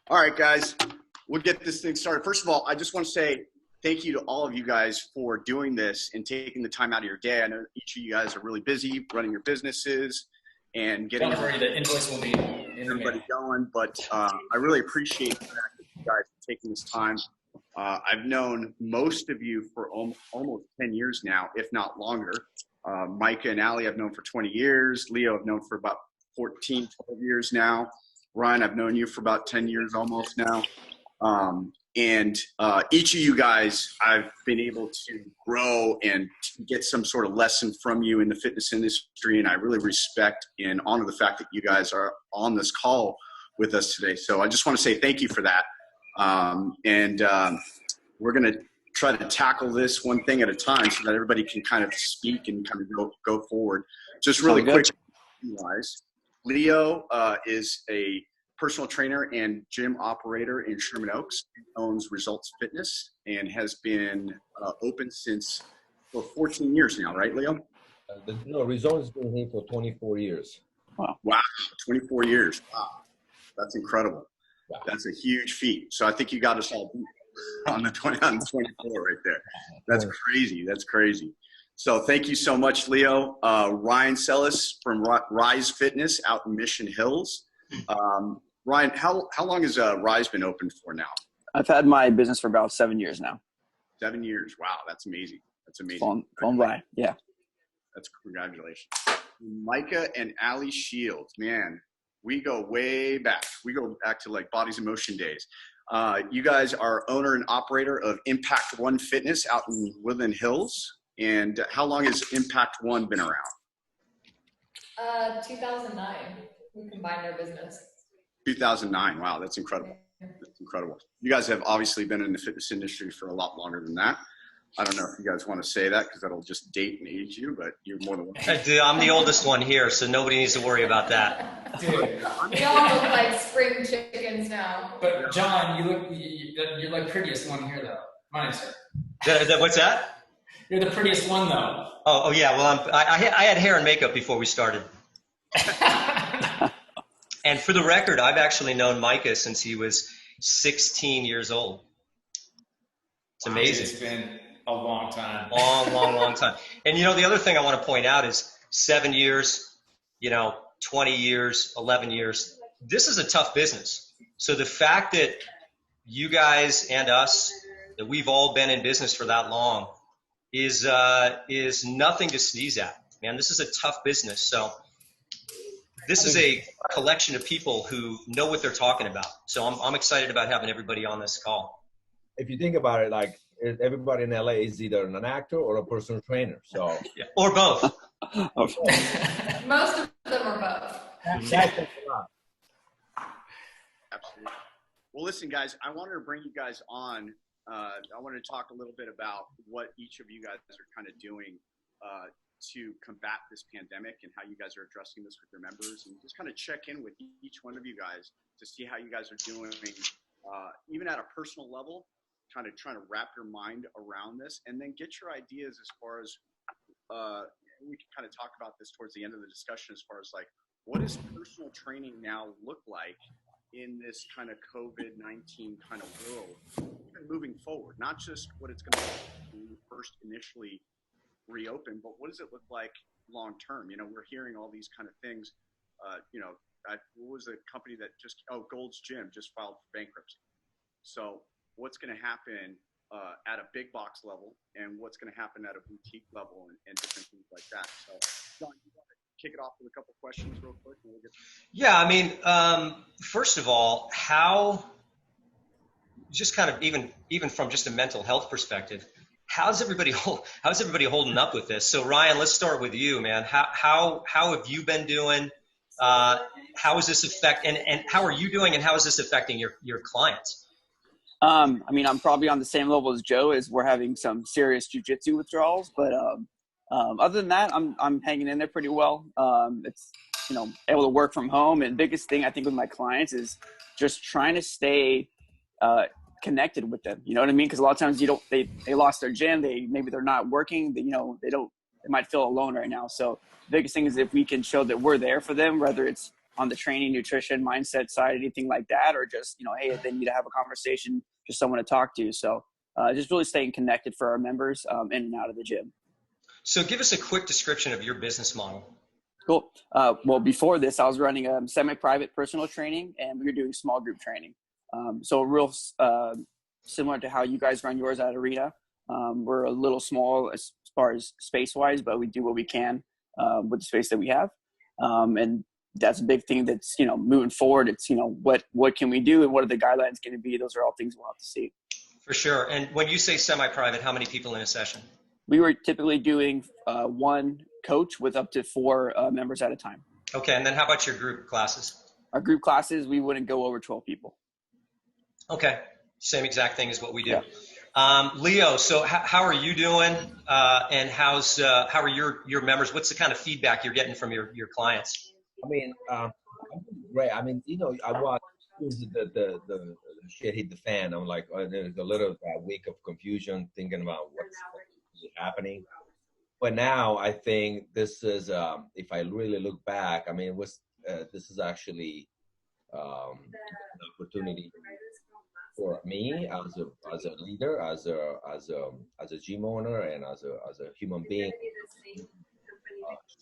All right, guys, we'll get this thing started. First of all, I just want to say thank you to all of you guys for doing this and taking the time out of your day. I know each of you guys are really busy running your businesses and getting the invoice will be in everybody going, but I really appreciate the fact that you guys are taking this time. I've known most of you for almost 10 years now, if not longer. Micah and Allie I've known for 20 years. Leo I've known for about 14, 12 years now. Ryan, I've known you for about 10 years almost now. And each of you guys, I've been able to grow and get some sort of lesson from you in the fitness industry. And I really respect and honor the fact that you guys are on this call with us today. So I just want to say thank you for that. We're going to try to tackle this one thing at a time so that everybody can kind of speak and kind of go forward. Just really quick, guys. Leo is a personal trainer and gym operator in Sherman Oaks. He owns Results Fitness and has been open since for 14 years now, right, Leo? No, Results has been here for 24 years. Wow, 24 years. Wow, that's incredible. Wow. That's a huge feat. So I think you got us all beat on the 24 right there. That's crazy. That's crazy. So thank you so much, Leo. Ryan Sellis from Rise Fitness out in Mission Hills. Ryan, how long has Rise been open for now? I've had my business for about 7 years now. 7 years. Wow, that's amazing. That's amazing. Phone by, yeah. That's congratulations. Micah and Allie Shields, man, we go way back. We go back to like Bodies in Motion days. You guys are owner and operator of Impact One Fitness out in Woodland Hills. And how long has Impact One been around? 2009. We combined our business. 2009. Wow, that's incredible. That's incredible. You guys have obviously been in the fitness industry for a lot longer than that. I don't know if you guys want to say that because that'll just date and age you, but you're more than welcome. I'm the oldest one here, so nobody needs to worry about that. Dude, we all look like spring chickens now. But John, you're like prettiest one here though. Mine, sir. What's that? You're the prettiest one though. Oh yeah. Well, I had hair and makeup before we started. And for the record, I've actually known Micah since he was 16 years old. It's amazing. It's been a long time. Long time. And the other thing I want to point out is 7 years, 20 years, 11 years. This is a tough business. So the fact that you guys and us, that we've all been in business for that long is nothing to sneeze at, man. This is a tough business. So this is a collection of people who know what they're talking about. So I'm excited about having everybody on this call. If you think about it, like everybody in LA is either an actor or a personal trainer. So yeah. Or both. Most of them are both. Absolutely. Well, listen, guys, I wanted to bring you guys on. I wanted to talk a little bit about what each of you guys are kind of doing to combat this pandemic and how you guys are addressing this with your members, and just kind of check in with each one of you guys to see how you guys are doing, even at a personal level, kind of trying to wrap your mind around this, and then get your ideas as far as we can kind of talk about this towards the end of the discussion as far as like, what does personal training now look like in this kind of COVID-19 kind of world, even moving forward, not just what it's going to be when we first initially reopen, but what does it look like long term? We're hearing all these kind of things. What was the company that Gold's Gym just filed for bankruptcy. So what's going to happen at a big box level, and what's going to happen at a boutique level, and different things like that. So John, you want to kick it off with a couple questions real quick? And we'll get yeah, I mean, first of all, how, just kind of even from just a mental health perspective, how's everybody holding up with this? So Ryan, let's start with you, man. How have you been doing? How is this and how are you doing, and how is this affecting your clients? I mean, I'm probably on the same level as Joe, as we're having some serious jujitsu withdrawals, but other than that, I'm hanging in there pretty well. It's able to work from home, and biggest thing I think with my clients is just trying to stay connected with them. You know what I mean? Because a lot of times they lost their gym, maybe they're not working, they might feel alone right now. So the biggest thing is if we can show that we're there for them, whether it's on the training, nutrition, mindset side, anything like that, or just, hey, if they need to have a conversation, just someone to talk to. So just really staying connected for our members in and out of the gym. So give us a quick description of your business model. Cool. Well, before this, I was running a semi-private personal training, and we were doing small group training. So real similar to how you guys run yours at Arena. We're a little small as far as space-wise, but we do what we can with the space that we have. And that's a big thing that's, moving forward. It's, what can we do and what are the guidelines going to be? Those are all things we'll have to see. For sure. And when you say semi-private, how many people in a session? We were typically doing one coach with up to 4 members at a time. Okay. And then how about your group classes? Our group classes, we wouldn't go over 12 people. Okay. Same exact thing as what we do. Yeah. Leo, so how are you doing? And how are your members? What's the kind of feedback you're getting from your clients? I mean, I'm doing great. I mean, I watched the shit hit the fan. I'm like, there's a little week of confusion thinking about what's happening. But now I think this is, if I really look back, I mean, this is actually an opportunity for me as a leader, as a gym owner, and as a human being,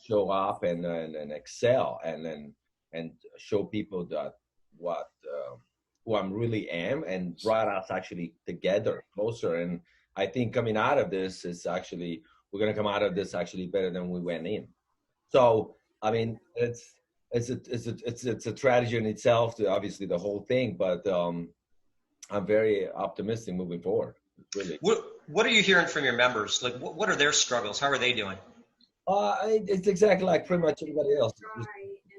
show up and excel and show people that who I'm really am, and brought us actually together closer. And I think coming out of this is actually, we're gonna come out of this actually better than we went in. So I mean, it's a tragedy in itself, obviously the whole thing, but I'm very optimistic moving forward. Really. What are you hearing from your members? Like, what are their struggles? How are they doing? It's exactly like pretty much everybody else. Just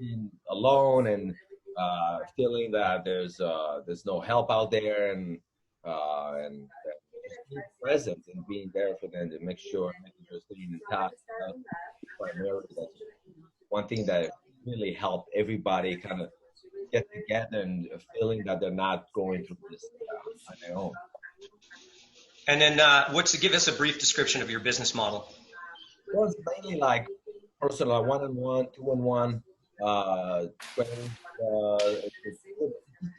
being alone and feeling that there's no help out there, and just being present and being there for them to make sure they're staying in touch. Primarily, that's one thing that really helped everybody kind of get together and feeling that they're not going through this on their own. And then give us a brief description of your business model. Well, it's mainly like personal, one-on-one, two-on-one training.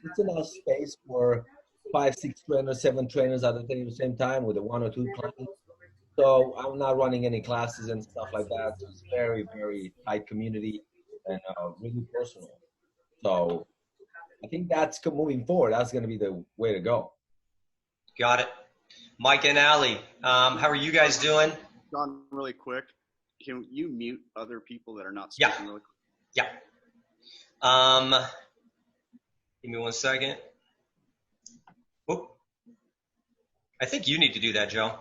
It's enough space for 5, 6 trainers, 7 trainers at the same time with a 1 or 2 clients. So I'm not running any classes and stuff like that. So it's very, very tight community and really personal. So I think that's moving forward. That's going to be the way to go. Got it. Mike and Ali, how are you guys doing? John, really quick, can you mute other people that are not speaking really quick? Yeah. Give me 1 second. Oop. I think you need to do that, Joe.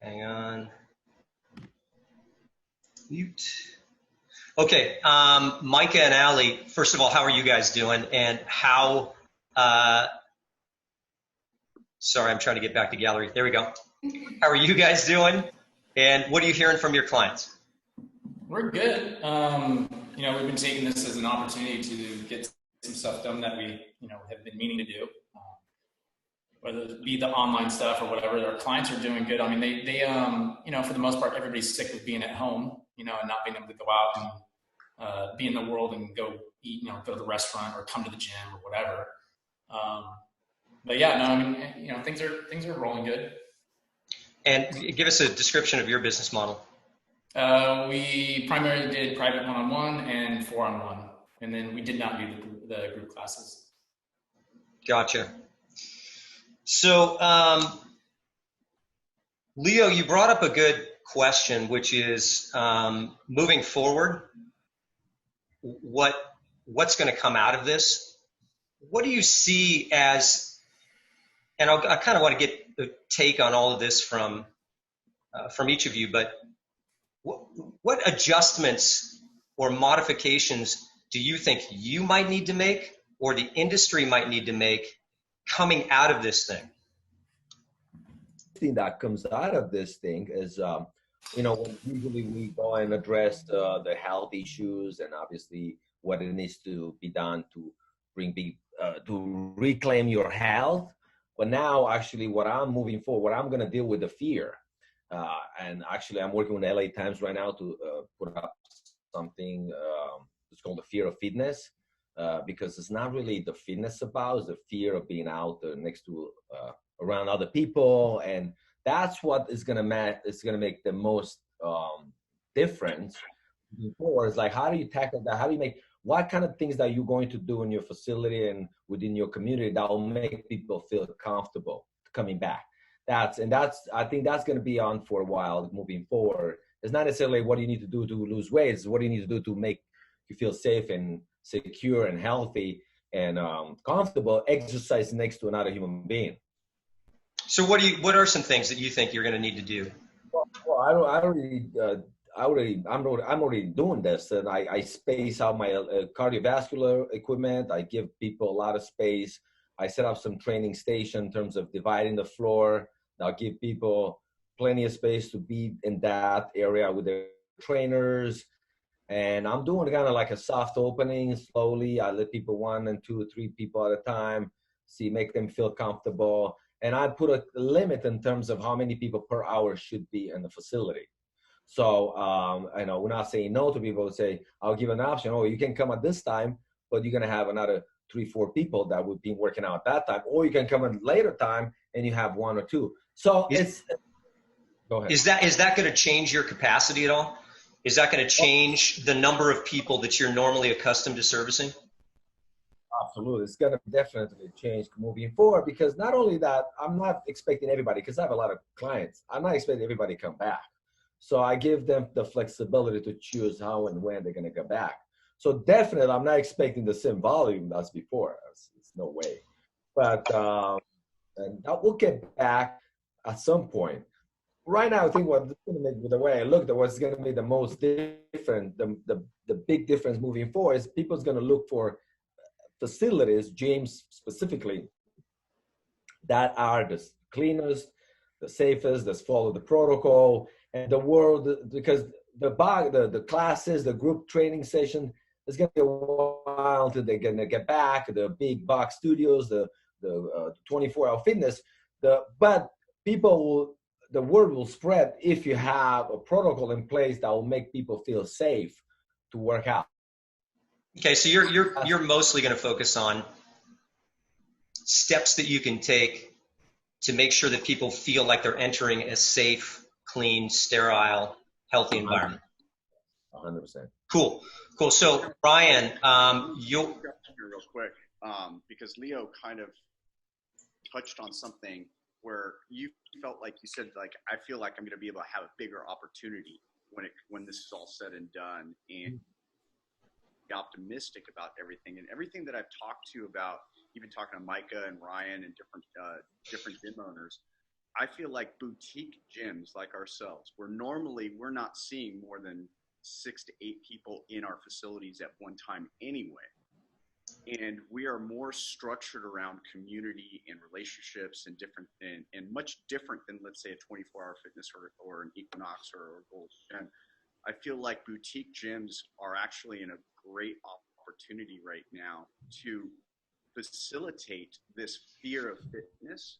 Hang on. Mute. Okay, Micah and Ali, first of all, how are you guys doing? And how, sorry, I'm trying to get back to gallery. There we go. How are you guys doing? And what are you hearing from your clients? We're good. We've been taking this as an opportunity to get some stuff done that we, have been meaning to do. Whether it be the online stuff or whatever, our clients are doing good. I mean, they for the most part, everybody's sick of being at home, and not being able to go out and be in the world and go eat, go to the restaurant or come to the gym or whatever. But yeah, no, I mean, things are rolling good. And give us a description of your business model. We primarily did private one-on-one and 4-on-1, and then we did not do the group classes. Gotcha. So, Leo, you brought up a good question, which is moving forward, what's going to come out of this? What do you see as, and I kind of want to get a take on all of this from each of you, but what adjustments or modifications do you think you might need to make or the industry might need to make coming out of this thing? Thing that comes out of this thing is, when usually we go and address the health issues and obviously what it needs to be done to to reclaim your health. But now, actually, what I'm moving forward, what I'm going to deal with the fear. And actually, I'm working with the LA Times right now to put up something. It's called the fear of fitness, because it's not really the fitness about, it's the fear of being out next to around other people, and that's what is gonna make the most difference. Before it's like, how do you tackle that? How do you make, what kind of things that you're going to do in your facility and within your community that will make people feel comfortable coming back? That's I think that's going to be on for a while moving forward. It's not necessarily what you need to do to lose weight. It's what you need to do to make you feel safe and secure and healthy and comfortable exercise next to another human being. So what are some things that you think you're going to need to do? Well, I'm already doing this, and I space out my cardiovascular equipment. I give people a lot of space. I set up some training station in terms of dividing the floor. I'll give people plenty of space to be in that area with their trainers. And I'm doing kind of like a soft opening slowly. I let people 1 and 2 or 3 people at a time, make them feel comfortable. And I put a limit in terms of how many people per hour should be in the facility. So I know we're not saying no to people. Say, I'll give an option. Oh, you can come at this time, but you're gonna have another 3-4 people that would be working out at that time, or you can come at a later time and you have 1 or 2. So go ahead. Is that going to change your capacity at all? Is that going to change the number of people that you're normally accustomed to servicing? Absolutely. It's going to definitely change moving forward, because not only that, I'm not expecting everybody, because I have a lot of clients. I'm not expecting everybody to come back. So I give them the flexibility to choose how and when they're going to come back. So definitely, I'm not expecting the same volume as before. It's no way. But and we'll get back at some point. Right now, I think what's going to make, the way I look at what's going to be the most different, the big difference moving forward is people's going to look for facilities, gyms specifically, that are the cleanest, the safest, that follow the protocol, and the world, because the classes, the group training session, is going to be a while until they're going to get back. The big box studios, the 24-hour fitness, but the word will spread if you have a protocol in place that will make people feel safe to work out. Okay, so you're mostly going to focus on steps that you can take to make sure that people feel like they're entering a safe, clean, sterile, healthy environment. 100%. Cool. So Ryan, real quick, because Leo kind of touched on something where you felt like you said, like, I feel like I'm going to be able to have a bigger opportunity when this is all said and done, and be optimistic about everything. And everything that I've talked to about, even talking to Micah and Ryan and different gym owners, I feel like boutique gyms like ourselves, where normally we're not seeing more than 6 to 8 people in our facilities at one time anyway. And we are more structured around community and relationships and much different than, let's say, a 24-hour fitness or an Equinox or a Gold's Gym. I feel like boutique gyms are actually in a great opportunity right now to facilitate this fear of fitness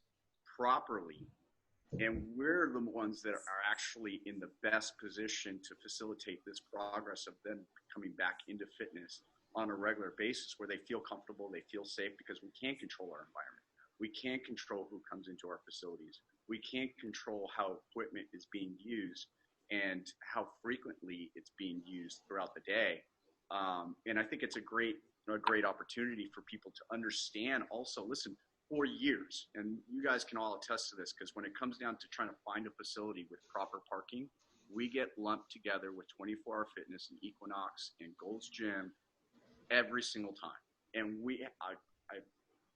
properly. And we're the ones that are actually in the best position to facilitate this progress of them coming back into fitness on a regular basis, where they feel comfortable, they feel safe, because we can't control our environment. We can't control who comes into our facilities. We can't control how equipment is being used and how frequently it's being used throughout the day. And I think it's a great opportunity for people to understand also, listen, for years, and you guys can all attest to this, because when it comes down to trying to find a facility with proper parking, we get lumped together with 24-hour fitness and Equinox and Gold's Gym every single time. And I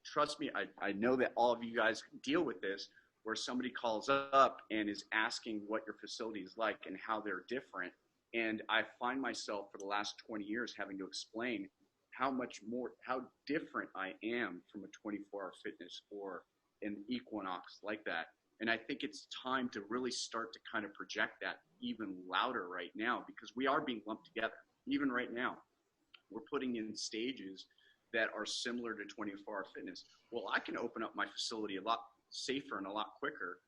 trust me, I know that all of you guys deal with this, where somebody calls up and is asking what your facility is like and how they're different. And I find myself for the last 20 years having to explain how different I am from a 24-hour fitness or an Equinox like that. And I think it's time to really start to kind of project that even louder right now, because we are being lumped together. Even right now, we're putting in stages that are similar to 24-hour fitness. Well, I can open up my facility a lot safer and a lot quicker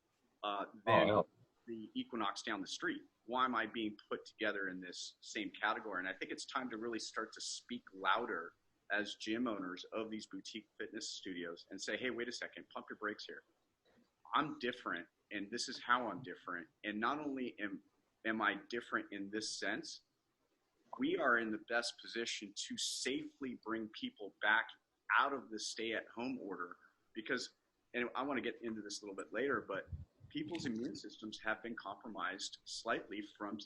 the Equinox down the street? Why am I being put together in this same category? And I think it's time to really start to speak louder as gym owners of these boutique fitness studios and say, hey, wait a second, pump your brakes here. I'm different, and this is how I'm different. And not only am I different in this sense, we are in the best position to safely bring people back out of the stay-at-home order, because, and I want to get into this a little bit later, but people's immune systems have been compromised slightly from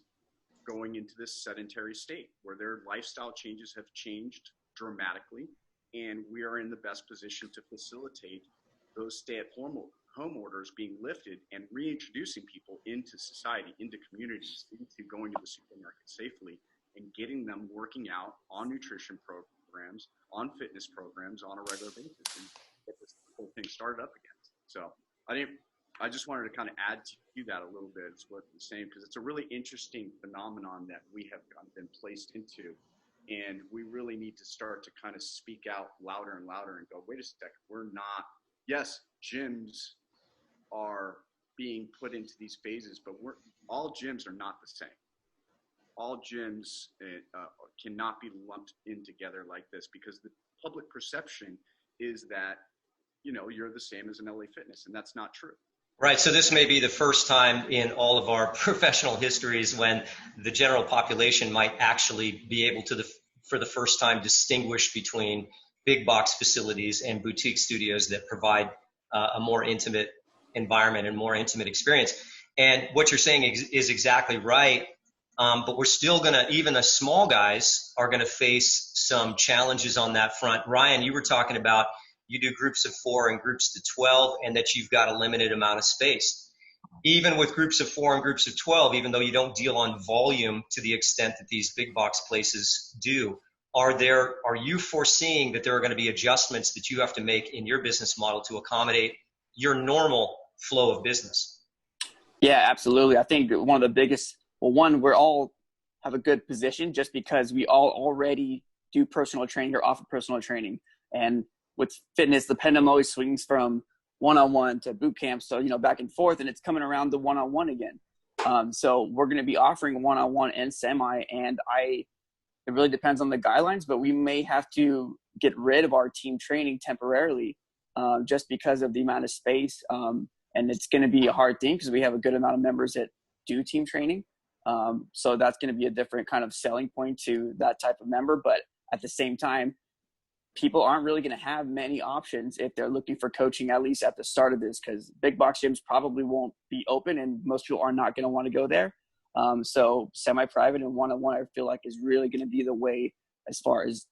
going into this sedentary state where their lifestyle changes have changed dramatically, and we are in the best position to facilitate those stay-at-home orders being lifted and reintroducing people into society, into communities, into going to the supermarket safely, and getting them working out on nutrition programs, on fitness programs on a regular basis, and get this whole thing started up again. So I just wanted to kind of add to that a little bit, is what I'm saying, because it's a really interesting phenomenon that we have been placed into. And we really need to start to kind of speak out louder and louder and go, wait a second, we're not, yes, gyms are being put into these phases, but all gyms are not the same. All gyms cannot be lumped in together like this, because the public perception is that, you're the same as an LA Fitness, and that's not true. Right. So this may be the first time in all of our professional histories when the general population might actually be able to, for the first time, distinguish between big box facilities and boutique studios that provide a more intimate environment and more intimate experience. And what you're saying is exactly right. But we're still even the small guys are going to face some challenges on that front. Ryan, you were talking about you do groups of 4 and groups to 12, and that you've got a limited amount of space. Even with groups of 4 and groups of 12, even though you don't deal on volume to the extent that these big box places do, are you foreseeing that there are going to be adjustments that you have to make in your business model to accommodate your normal flow of business? Yeah, absolutely. I think one of the biggest, we all have a good position just because we all already do personal training or offer personal training. And with fitness, the pendulum always swings from one-on-one to boot camp. So, back and forth, and it's coming around to one-on-one again. So we're going to be offering one-on-one and semi, and it really depends on the guidelines, but we may have to get rid of our team training temporarily just because of the amount of space. And it's going to be a hard thing because we have a good amount of members that do team training. So that's going to be a different kind of selling point to that type of member. But at the same time, people aren't really going to have many options if they're looking for coaching, at least at the start of this, because big box gyms probably won't be open and most people are not going to want to go there. So semi-private and one-on-one, I feel like, is really going to be the way as far as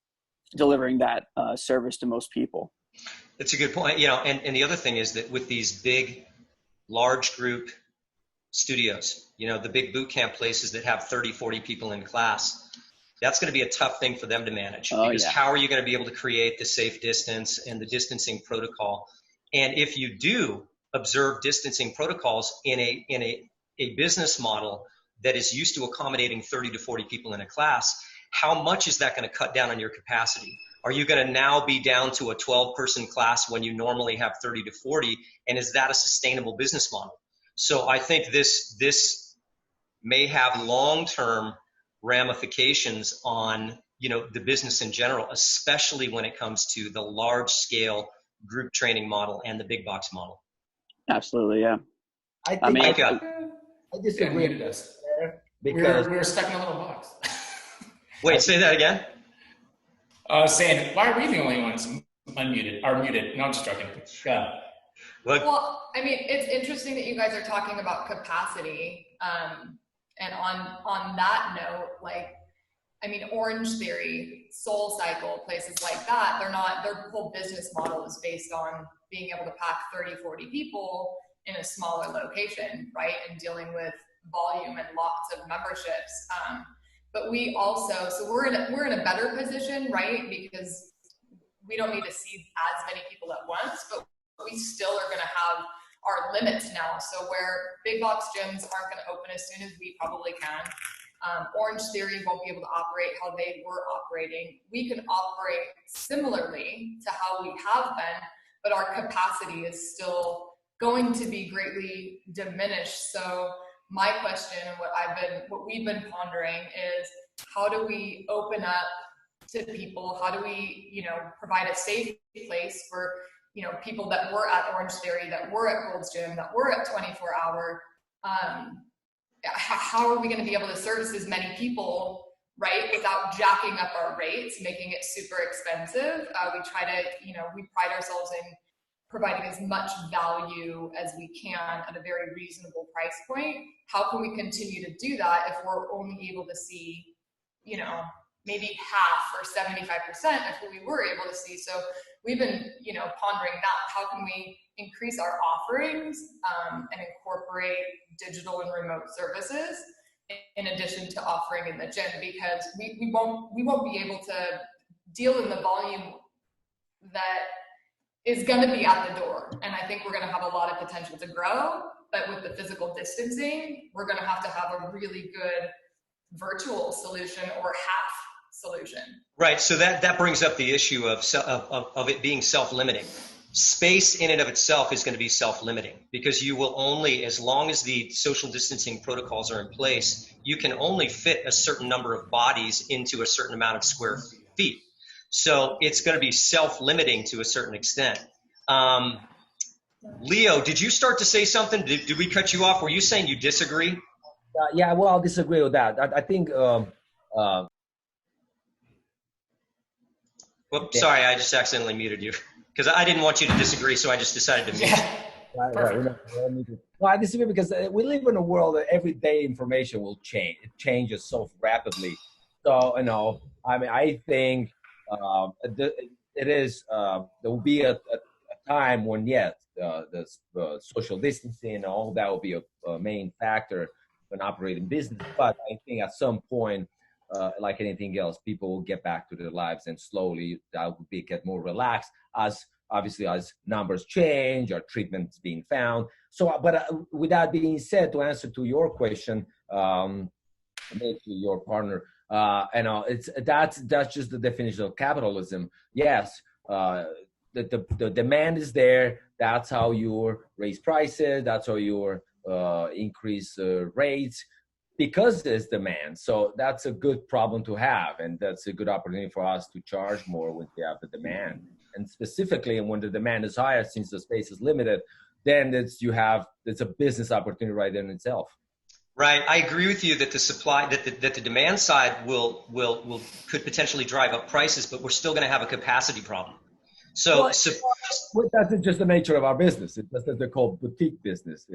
delivering that service to most people. That's a good point. And the other thing is that with these big, large group studios, the big boot camp places that have 30, 40 people in class, that's going to be a tough thing for them to manage, because how are you going to be able to create the safe distance and the distancing protocol? And if you do observe distancing protocols in a business model that is used to accommodating 30 to 40 people in a class, how much is that going to cut down on your capacity? Are you going to now be down to a 12-person class when you normally have 30 to 40? And is that a sustainable business model? So I think this may have long-term ramifications on the business in general, especially when it comes to the large-scale group training model and the big box model. Absolutely, yeah. I disagree with this because we're stuck in a little box. Wait, say that again. Saying, why are we the only ones unmuted or muted? No, I'm just joking. Yeah. Well, I mean, it's interesting that you guys are talking about capacity. And on that note, Orange Theory, Soul Cycle, places like that, their whole business model is based on being able to pack 30, 40 people in a smaller location, right? And dealing with volume and lots of memberships. But we also, so we're in a better position, right? Because we don't need to see as many people at once, but we still are going to have our limits now. So where big box gyms aren't going to open as soon as we probably can, Orange Theory won't be able to operate how they were operating. We can operate similarly to how we have been, but our capacity is still going to be greatly diminished. So my question and what we've been pondering is, how do we open up to people? How do we, provide a safe place for, people that were at Orange Theory, that were at Gold's Gym, that were at 24 Hour? How are we going to be able to service as many people, right, without jacking up our rates, making it super expensive? We try to, we pride ourselves in providing as much value as we can at a very reasonable price point. How can we continue to do that if we're only able to see, maybe half or 75% of who we were able to see? So we've been, pondering that. How can we increase our offerings and incorporate digital and remote services in addition to offering in the gym? Because we won't be able to deal in the volume that is going to be at the door. And I think we're going to have a lot of potential to grow, but with the physical distancing, we're going to have a really good virtual solution or half solution. Right. So that brings up the issue of it being self-limiting. Space in and of itself is going to be self-limiting, because you will only, as long as the social distancing protocols are in place, you can only fit a certain number of bodies into a certain amount of square feet. So it's going to be self-limiting to a certain extent. Leo, did you start to say something? Did we cut you off? Were you saying you disagree? Yeah, well, I'll disagree with that. I think. Whoops, sorry, I just accidentally muted you because I didn't want you to disagree, so I just decided to mute you. Right. Well, I disagree because we live in a world that every day information will change. It changes so rapidly. So, I think it is. There will be a time when, yes, the social distancing and all that will be a main factor in operating business. But I think at some point, like anything else, people will get back to their lives, and slowly that will get more relaxed as numbers change or treatments being found. So, but with that being said, to answer to your question, to your partner, that's just the definition of capitalism. Yes, the demand is there. That's how you raise prices. That's how you increase rates, because there's demand. So that's a good problem to have, and that's a good opportunity for us to charge more when we have the demand. And specifically, when the demand is higher, since the space is limited, then it's a business opportunity right there in itself. Right, I agree with you that the supply, that the demand side could potentially drive up prices, but we're still going to have a capacity problem. So that's just the nature of our business. It's just that they're called boutique business,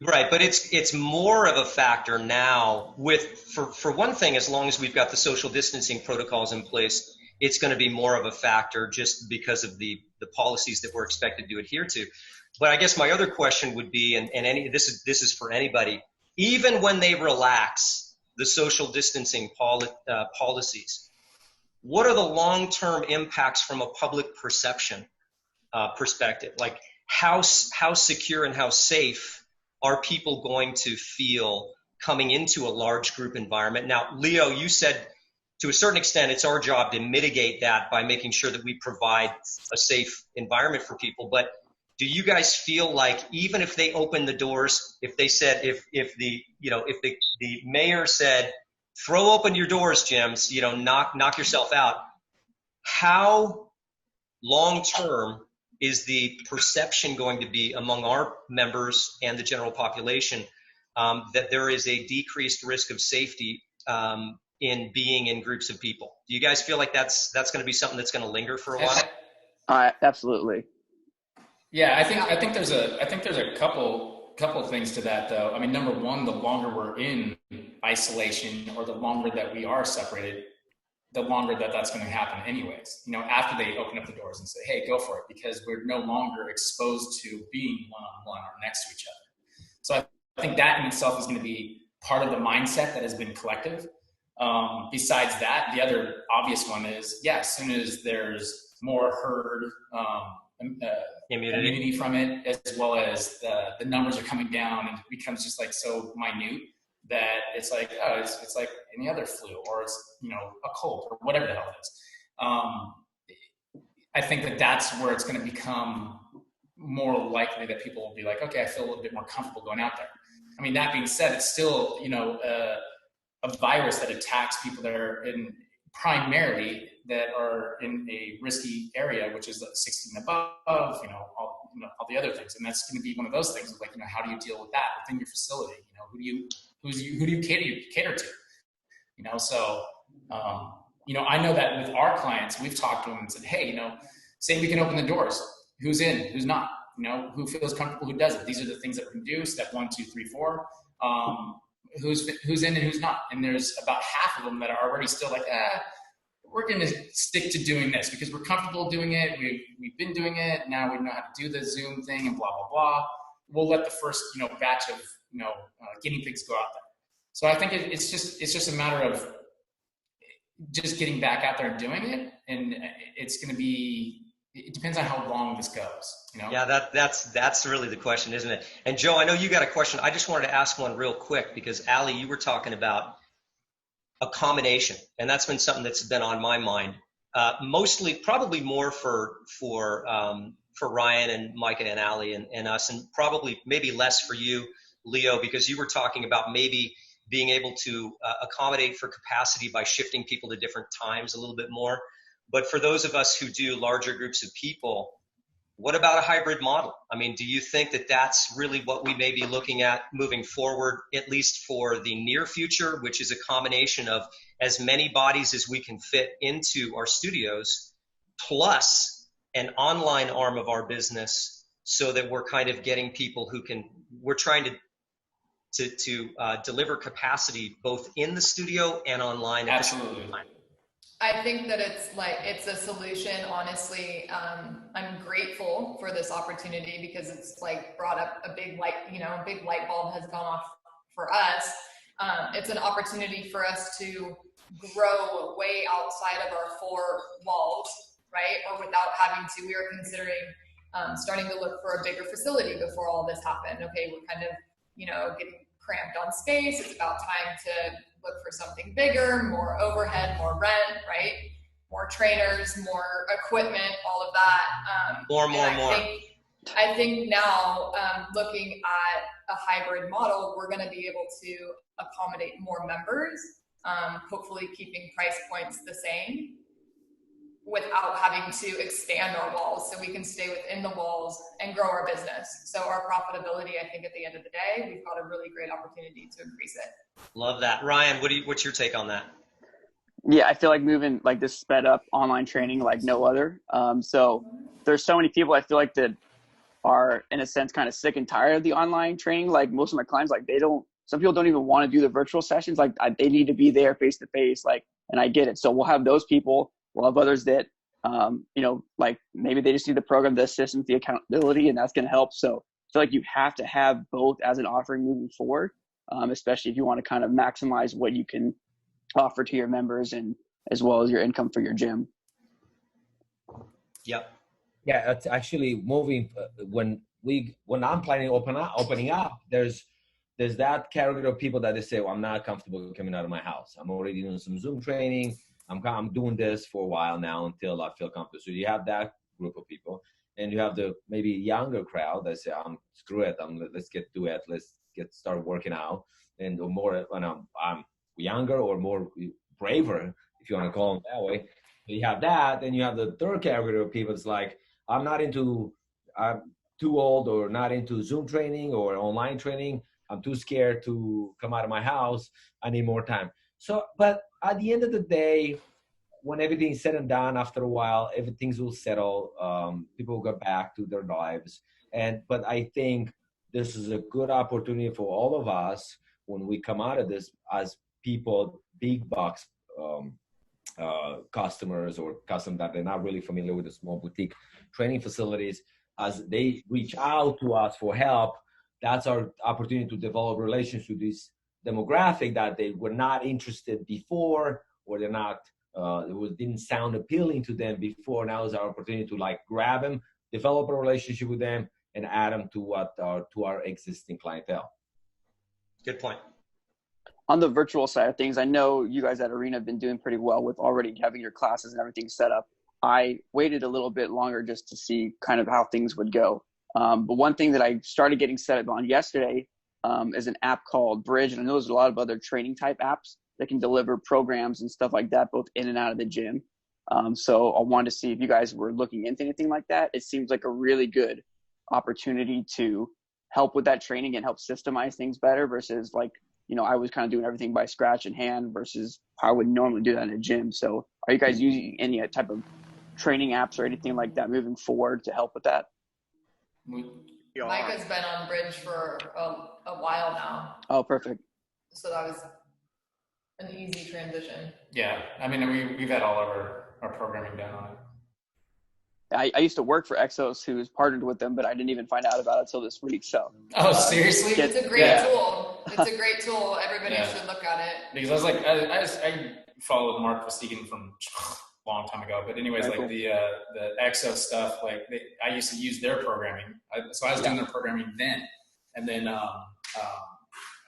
Right, but it's more of a factor now for one thing, as long as we've got the social distancing protocols in place, it's going to be more of a factor just because of the policies that we're expected to adhere to. But I guess my other question would be, and this is for anybody, even when they relax the social distancing policies, what are the long-term impacts from a public perception perspective? Like how secure and how safe are people going to feel coming into a large group environment? Now, Leo, you said to a certain extent, it's our job to mitigate that by making sure that we provide a safe environment for people. But do you guys feel like even if they open the doors, if they said, if the mayor said, throw open your doors, gyms, knock yourself out, how long-term is the perception going to be among our members and the general population that there is a decreased risk of safety in being in groups of people? Do you guys feel like that's going to be something that's going to linger for a while? Absolutely. Yeah, I think there's a couple of things to that, though. I mean, number one, the longer we're in isolation, or the longer that we are separated, the longer that's going to happen anyways, after they open up the doors and say, hey, go for it, because we're no longer exposed to being one-on-one or next to each other. So I think that in itself is going to be part of the mindset that has been collective. Besides that, the other obvious one is, as soon as there's more herd immunity from it, as well as the numbers are coming down, and it becomes just like so minute that it's like, oh, it's like any other flu, or it's, a cold, or whatever the hell it is. I think that's where it's going to become more likely that people will be like, okay, I feel a little bit more comfortable going out there. I mean, that being said, it's still, a virus that attacks people that are primarily that are in a risky area, which is 16 and above, all the other things. And that's going to be one of those things of like, how do you deal with that within your facility? Who do you cater to? So, I know that with our clients, we've talked to them and said, hey, say we can open the doors. Who's in, who's not? Who feels comfortable, who doesn't? These are the things that we can do. Step 1, 2, 3, 4. Who's in and who's not? And there's about half of them that are already still like, we're going to stick to doing this because we're comfortable doing it. We've been doing it. Now we know how to do the Zoom thing and blah, blah, blah. We'll let the first, batch of, guinea pigs go out there. So I think it's just a matter of just getting back out there and doing it. And it's going to be, it depends on how long this goes, Yeah, that's really the question, isn't it? And Joe, I know you got a question. I just wanted to ask one real quick because Allie, you were talking about accommodation, and that's been something that's been on my mind. Mostly, probably more for Ryan and Micah and Allie and us, and probably maybe less for you, Leo, because you were talking about maybe being able to accommodate for capacity by shifting people to different times a little bit more. But for those of us who do larger groups of people, what about a hybrid model? I mean, do you think that that's really what we may be looking at moving forward, at least for the near future, which is a combination of as many bodies as we can fit into our studios, plus an online arm of our business, so that we're kind of getting people who we're trying to deliver capacity both in the studio and online. Absolutely. I think that it's a solution. Honestly, I'm grateful for this opportunity because it's like brought up a big light bulb has gone off for us. It's an opportunity for us to grow way outside of our 4 walls, right? Or without having to. We were considering starting to look for a bigger facility before all this happened. Okay, we're kind of getting cramped on space. It's about time to look for something bigger, more overhead, more rent, right? More trainers, more equipment, all of that. More. I think now, looking at a hybrid model, we're going to be able to accommodate more members, hopefully keeping price points the same without having to expand our walls, so we can stay within the walls and grow our business. So our profitability, I think at the end of the day, we've got a really great opportunity to increase it. Love that. Ryan, what's your take on that? Yeah, I feel like moving like this sped up online training like no other. So there's so many people I feel like that are in a sense kind of sick and tired of the online training. Like most of my clients, like some people don't even want to do the virtual sessions. Like they need to be there face to face. And I get it. So we'll have those people. We'll have others that, like maybe they just need the program, the assistance, the accountability, and that's going to help. So I feel like you have to have both as an offering moving forward, especially if you want to kind of maximize what you can offer to your members and as well as your income for your gym. Yep. Yeah, it's actually moving. When I'm planning opening up, there's that category of people that they say, well, I'm not comfortable coming out of my house. I'm already doing some Zoom training. I'm doing this for a while now until I feel comfortable. So you have that group of people, and you have the maybe younger crowd that say, screw it, let's get to it, let's start working out, and more when I'm younger or more braver, if you want to call them that way. You have that, and you have the third category of people. It's like I'm too old or not into Zoom training or online training. I'm too scared to come out of my house. I need more time. So, but at the end of the day, when everything's said and done, after a while, everything will settle. People will go back to their lives. But I think this is a good opportunity for all of us when we come out of this as people, big box customers or customers that they're not really familiar with the small boutique training facilities, as they reach out to us for help. That's our opportunity to develop relationships with this demographic that they were not interested before, or they're not, didn't sound appealing to them before. Now is our opportunity to grab them, develop a relationship with them, and add them to our existing clientele. Good point. On the virtual side of things, I know you guys at Arena have been doing pretty well with already having your classes and everything set up. I waited a little bit longer just to see kind of how things would go. But one thing that I started getting set up on yesterday, is an app called Bridge. And I know there's a lot of other training type apps that can deliver programs and stuff like that, both in and out of the gym. So I wanted to see if you guys were looking into anything like that. It seems like a really good opportunity to help with that training and help systemize things better versus like, I was kind of doing everything by scratch and hand versus how I would normally do that in a gym. So are you guys using any type of training apps or anything like that moving forward to help with that? Mike has been on Bridge for a while now. Oh, perfect. So that was an easy transition. Yeah, I mean, we've had all of our programming done on it. I used to work for Exos, who was partnered with them, but I didn't even find out about it until this week. So. Oh, seriously? It's a great tool. It's a great tool. Everybody should look at it. Because I was like, I followed Mark Vestigan from a long time ago, but anyways, Very like cool. the Exos stuff, like I used to use their programming, so I was doing their programming then, and then I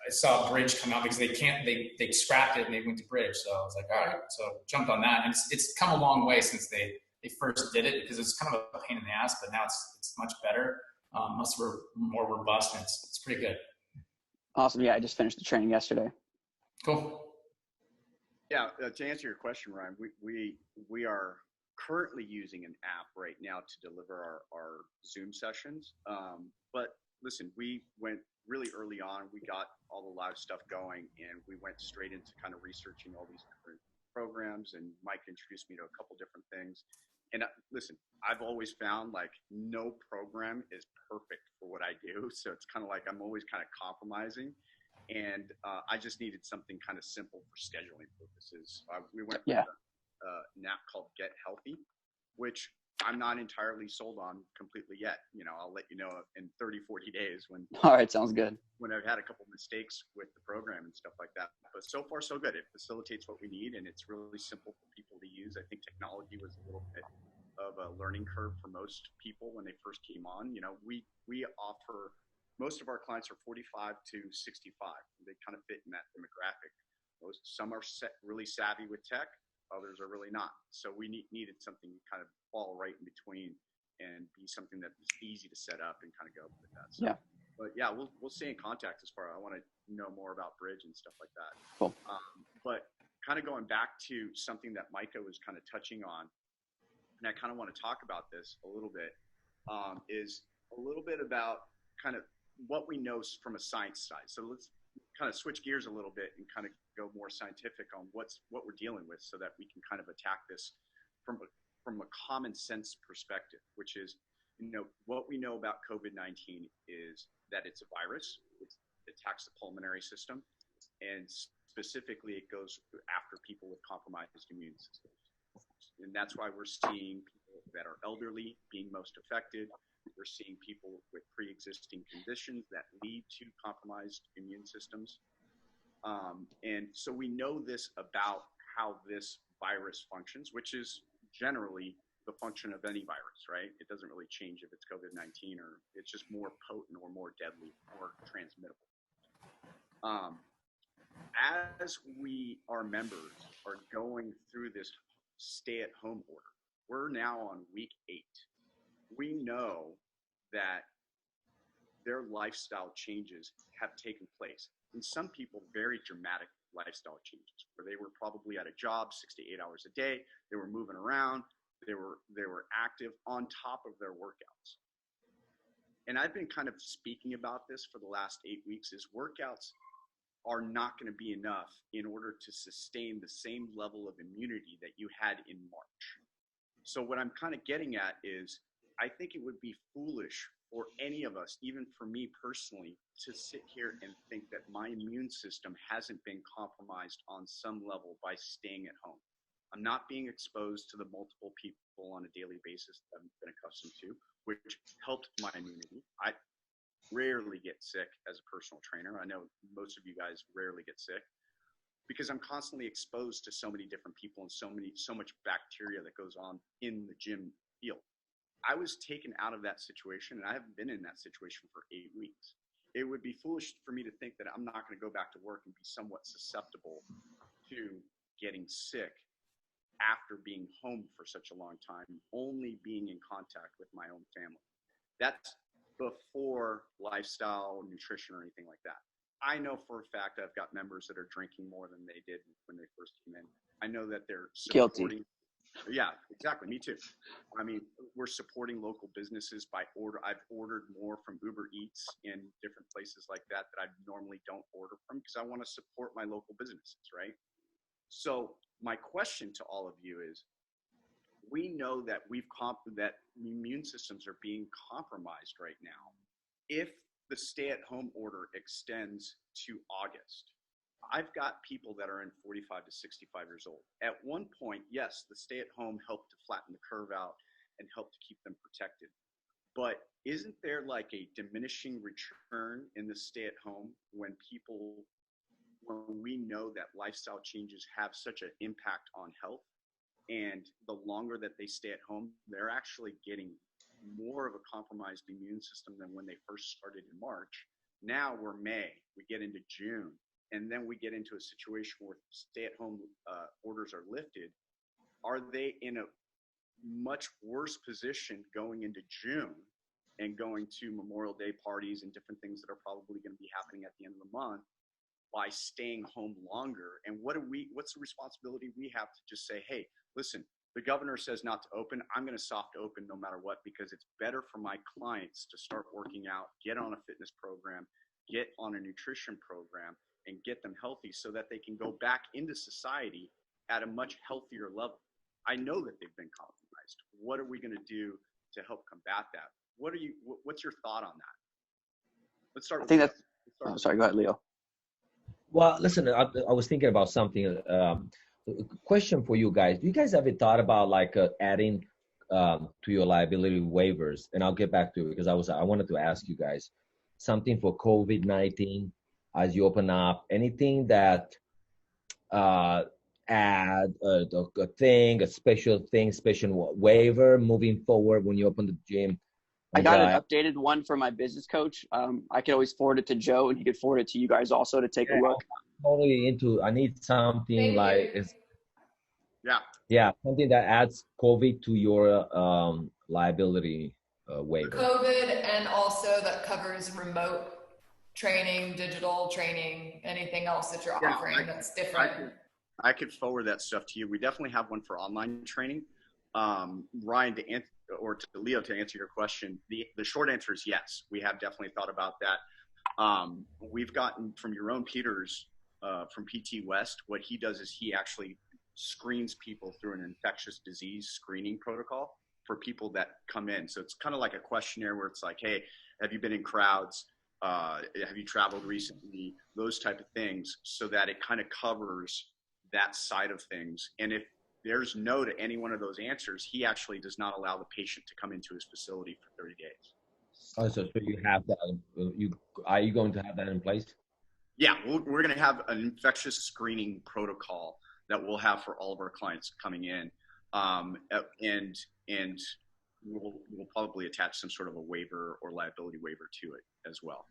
saw Bridge come out because they scrapped it and they went to Bridge, so I was like, all right, so jumped on that, and it's come a long way since they first did it because it's kind of a pain in the ass, but now it's much better, much more robust, and it's pretty good. Awesome. Yeah, I just finished the training yesterday. Cool. Yeah, to answer your question, Ryan, we are currently using an app right now to deliver our Zoom sessions. But listen, we went really early on. We got all the live stuff going, and we went straight into kind of researching all these different programs. And Mike introduced me to a couple different things. And listen, I've always found like no program is perfect for what I do. So it's kind of like I'm always kind of compromising. And I just needed something kind of simple for scheduling purposes. We went with an app called Get Healthy, which I'm not entirely sold on completely yet. I'll let you know in 30, 40 days when. All right, sounds good. When I've had a couple mistakes with the program and stuff like that. But so far, so good. It facilitates what we need, and it's really simple for people to use. I think technology was a little bit of a learning curve for most people when they first came on. We offer. Most of our clients are 45 to 65. They kind of fit in that demographic. Some are really savvy with tech, others are really not. So we needed something to kind of fall right in between and be something that was easy to set up and kind of go with that. So, but yeah, we'll stay in contact as far as I want to know more about Bridge and stuff like that. Cool. But kind of going back to something that Micah was kind of touching on, and I kind of want to talk about this a little bit, is a little bit about kind of what we know from a science side. So let's kind of switch gears a little bit and kind of go more scientific on what we're dealing with so that we can kind of attack this from a common sense perspective, which is, what we know about COVID-19 is that it's a virus. It attacks the pulmonary system, and specifically it goes after people with compromised immune systems. And that's why we're seeing people that are elderly being most affected. We're seeing people with pre-existing conditions that lead to compromised immune systems. And so we know this about how this virus functions, which is generally the function of any virus, right? It doesn't really change if it's COVID-19 or it's just more potent or more deadly or transmittable. As our members are going through this stay-at-home order, we're now on week 8. We know that their lifestyle changes have taken place. In some people, very dramatic lifestyle changes, where they were probably at a job 6 to 8 hours a day. They were moving around. They were active on top of their workouts. And I've been kind of speaking about this for the last 8 weeks, is workouts are not going to be enough in order to sustain the same level of immunity that you had in March. So what I'm kind of getting at is, I think it would be foolish for any of us, even for me personally, to sit here and think that my immune system hasn't been compromised on some level by staying at home. I'm not being exposed to the multiple people on a daily basis that I've been accustomed to, which helped my immunity. I rarely get sick as a personal trainer. I know most of you guys rarely get sick because I'm constantly exposed to so many different people and so much bacteria that goes on in the gym field. I was taken out of that situation, and I haven't been in that situation for 8 weeks. It would be foolish for me to think that I'm not going to go back to work and be somewhat susceptible to getting sick after being home for such a long time, only being in contact with my own family. That's before lifestyle, nutrition, or anything like that. I know for a fact I've got members that are drinking more than they did when they first came in. I know that they're supporting. Guilty. Yeah, exactly. Me too. I mean, we're supporting local businesses by order. I've ordered more from Uber Eats in different places like that I normally don't order from because I want to support my local businesses, right? So my question to all of you is, we know that that immune systems are being compromised right now. If the stay-at-home order extends to August, I've got people that are in 45 to 65 years old. At one point, yes, the stay-at-home helped to flatten the curve out and help to keep them protected. But isn't there like a diminishing return in the stay-at-home when we know that lifestyle changes have such an impact on health? And the longer that they stay at home, they're actually getting more of a compromised immune system than when they first started in March. Now we're May, we get into June, and then we get into a situation where stay-at-home orders are lifted. Are they in a much worse position going into June and going to Memorial Day parties and different things that are probably going to be happening at the end of the month by staying home longer? And what's the responsibility we have to just say, hey, listen, the governor says not to open. I'm going to soft open no matter what, because it's better for my clients to start working out, get on a fitness program, get on a nutrition program, and get them healthy so that they can go back into society at a much healthier level. I know that they've been compromised. What are we going to do to help combat that? What's your thought on that? Let's start. I think that's. Oh, sorry. Go ahead, Leo. Well, listen, I was thinking about something. Question for you guys. Do you guys ever thought about like adding to your liability waivers? And I'll get back to it because I wanted to ask you guys something for COVID-19 as you open up. Anything that add a thing, a special thing, special waiver moving forward when you open the gym? I got an updated one for my business coach. I could always forward it to Joe, and he could forward it to you guys also to take a look. Totally into. I need something like something that adds COVID to your liability waiver. COVID, and also that covers remote training, digital training, anything else that you're offering that's different. I could forward that stuff to you. We definitely have one for online training. Ryan, to Leo, to answer your question, the short answer is yes. We have definitely thought about that. We've gotten from Yaron Peters from PT West. What he does is he actually screens people through an infectious disease screening protocol for people that come in. So it's kind of like a questionnaire where it's like, hey, have you been in crowds? Have you traveled recently? Those type of things, so that it kind of covers that side of things. And if there's no to any one of those answers, he actually does not allow the patient to come into his facility for 30 days. Oh, so you have that. Are you going to have that in place? Yeah, we're going to have an infectious screening protocol that we'll have for all of our clients coming in, and we'll probably attach some sort of a waiver or liability waiver to it as well.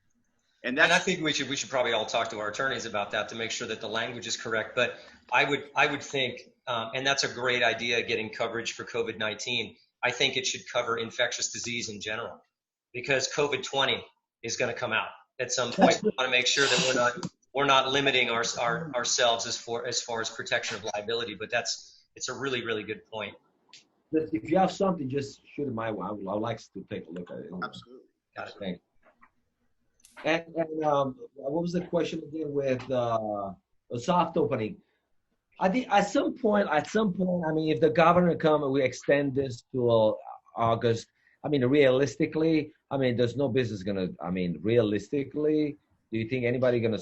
And I think we should probably all talk to our attorneys about that to make sure that the language is correct. But I would think, and that's a great idea, getting coverage for COVID-19. I think it should cover infectious disease in general, because COVID-20 is going to come out at some point. We want to make sure that we're not limiting ourselves as far as protection of liability. But it's a really, really good point. If you have something, just shoot it my way. I would like to take a look at it. Absolutely. Got it. Thanks. And what was the question again with a soft opening? I think at some point, I mean, if the governor come and we extend this to August, I mean, realistically, I mean, there's no business realistically, do you think anybody gonna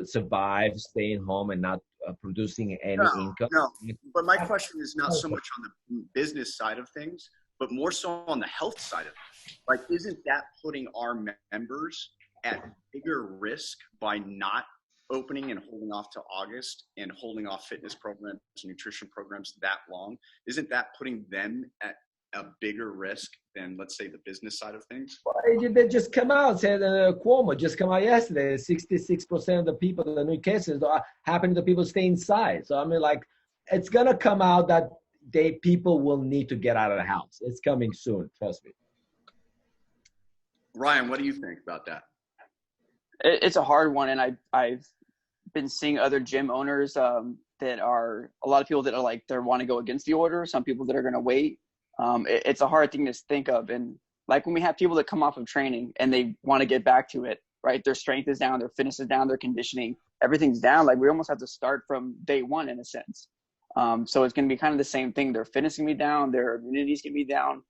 survive staying home and not producing any income? No, but my question is not so much on the business side of things, but more so on the health side of it. Like, isn't that putting our members at bigger risk by not opening and holding off to August and holding off fitness programs, nutrition programs that long? Isn't that putting them at a bigger risk than, let's say, the business side of things? Well, they just come out, said Cuomo just come out yesterday, 66% of the people, the new cases happen to people stay inside. So I mean, like, it's going to come out that people will need to get out of the house. It's coming soon, trust me. Ryan, what do you think about that? It's a hard one, and I've been seeing other gym owners that are a lot of people that are like they want to go against the order. Some people that are going to wait. It's a hard thing to think of, and like when we have people that come off of training and they want to get back to it, right? Their strength is down, their fitness is down, their conditioning, everything's down. Like we almost have to start from day one in a sense. So it's going to be kind of the same thing. Their fitness can be down, their immunity's can be down.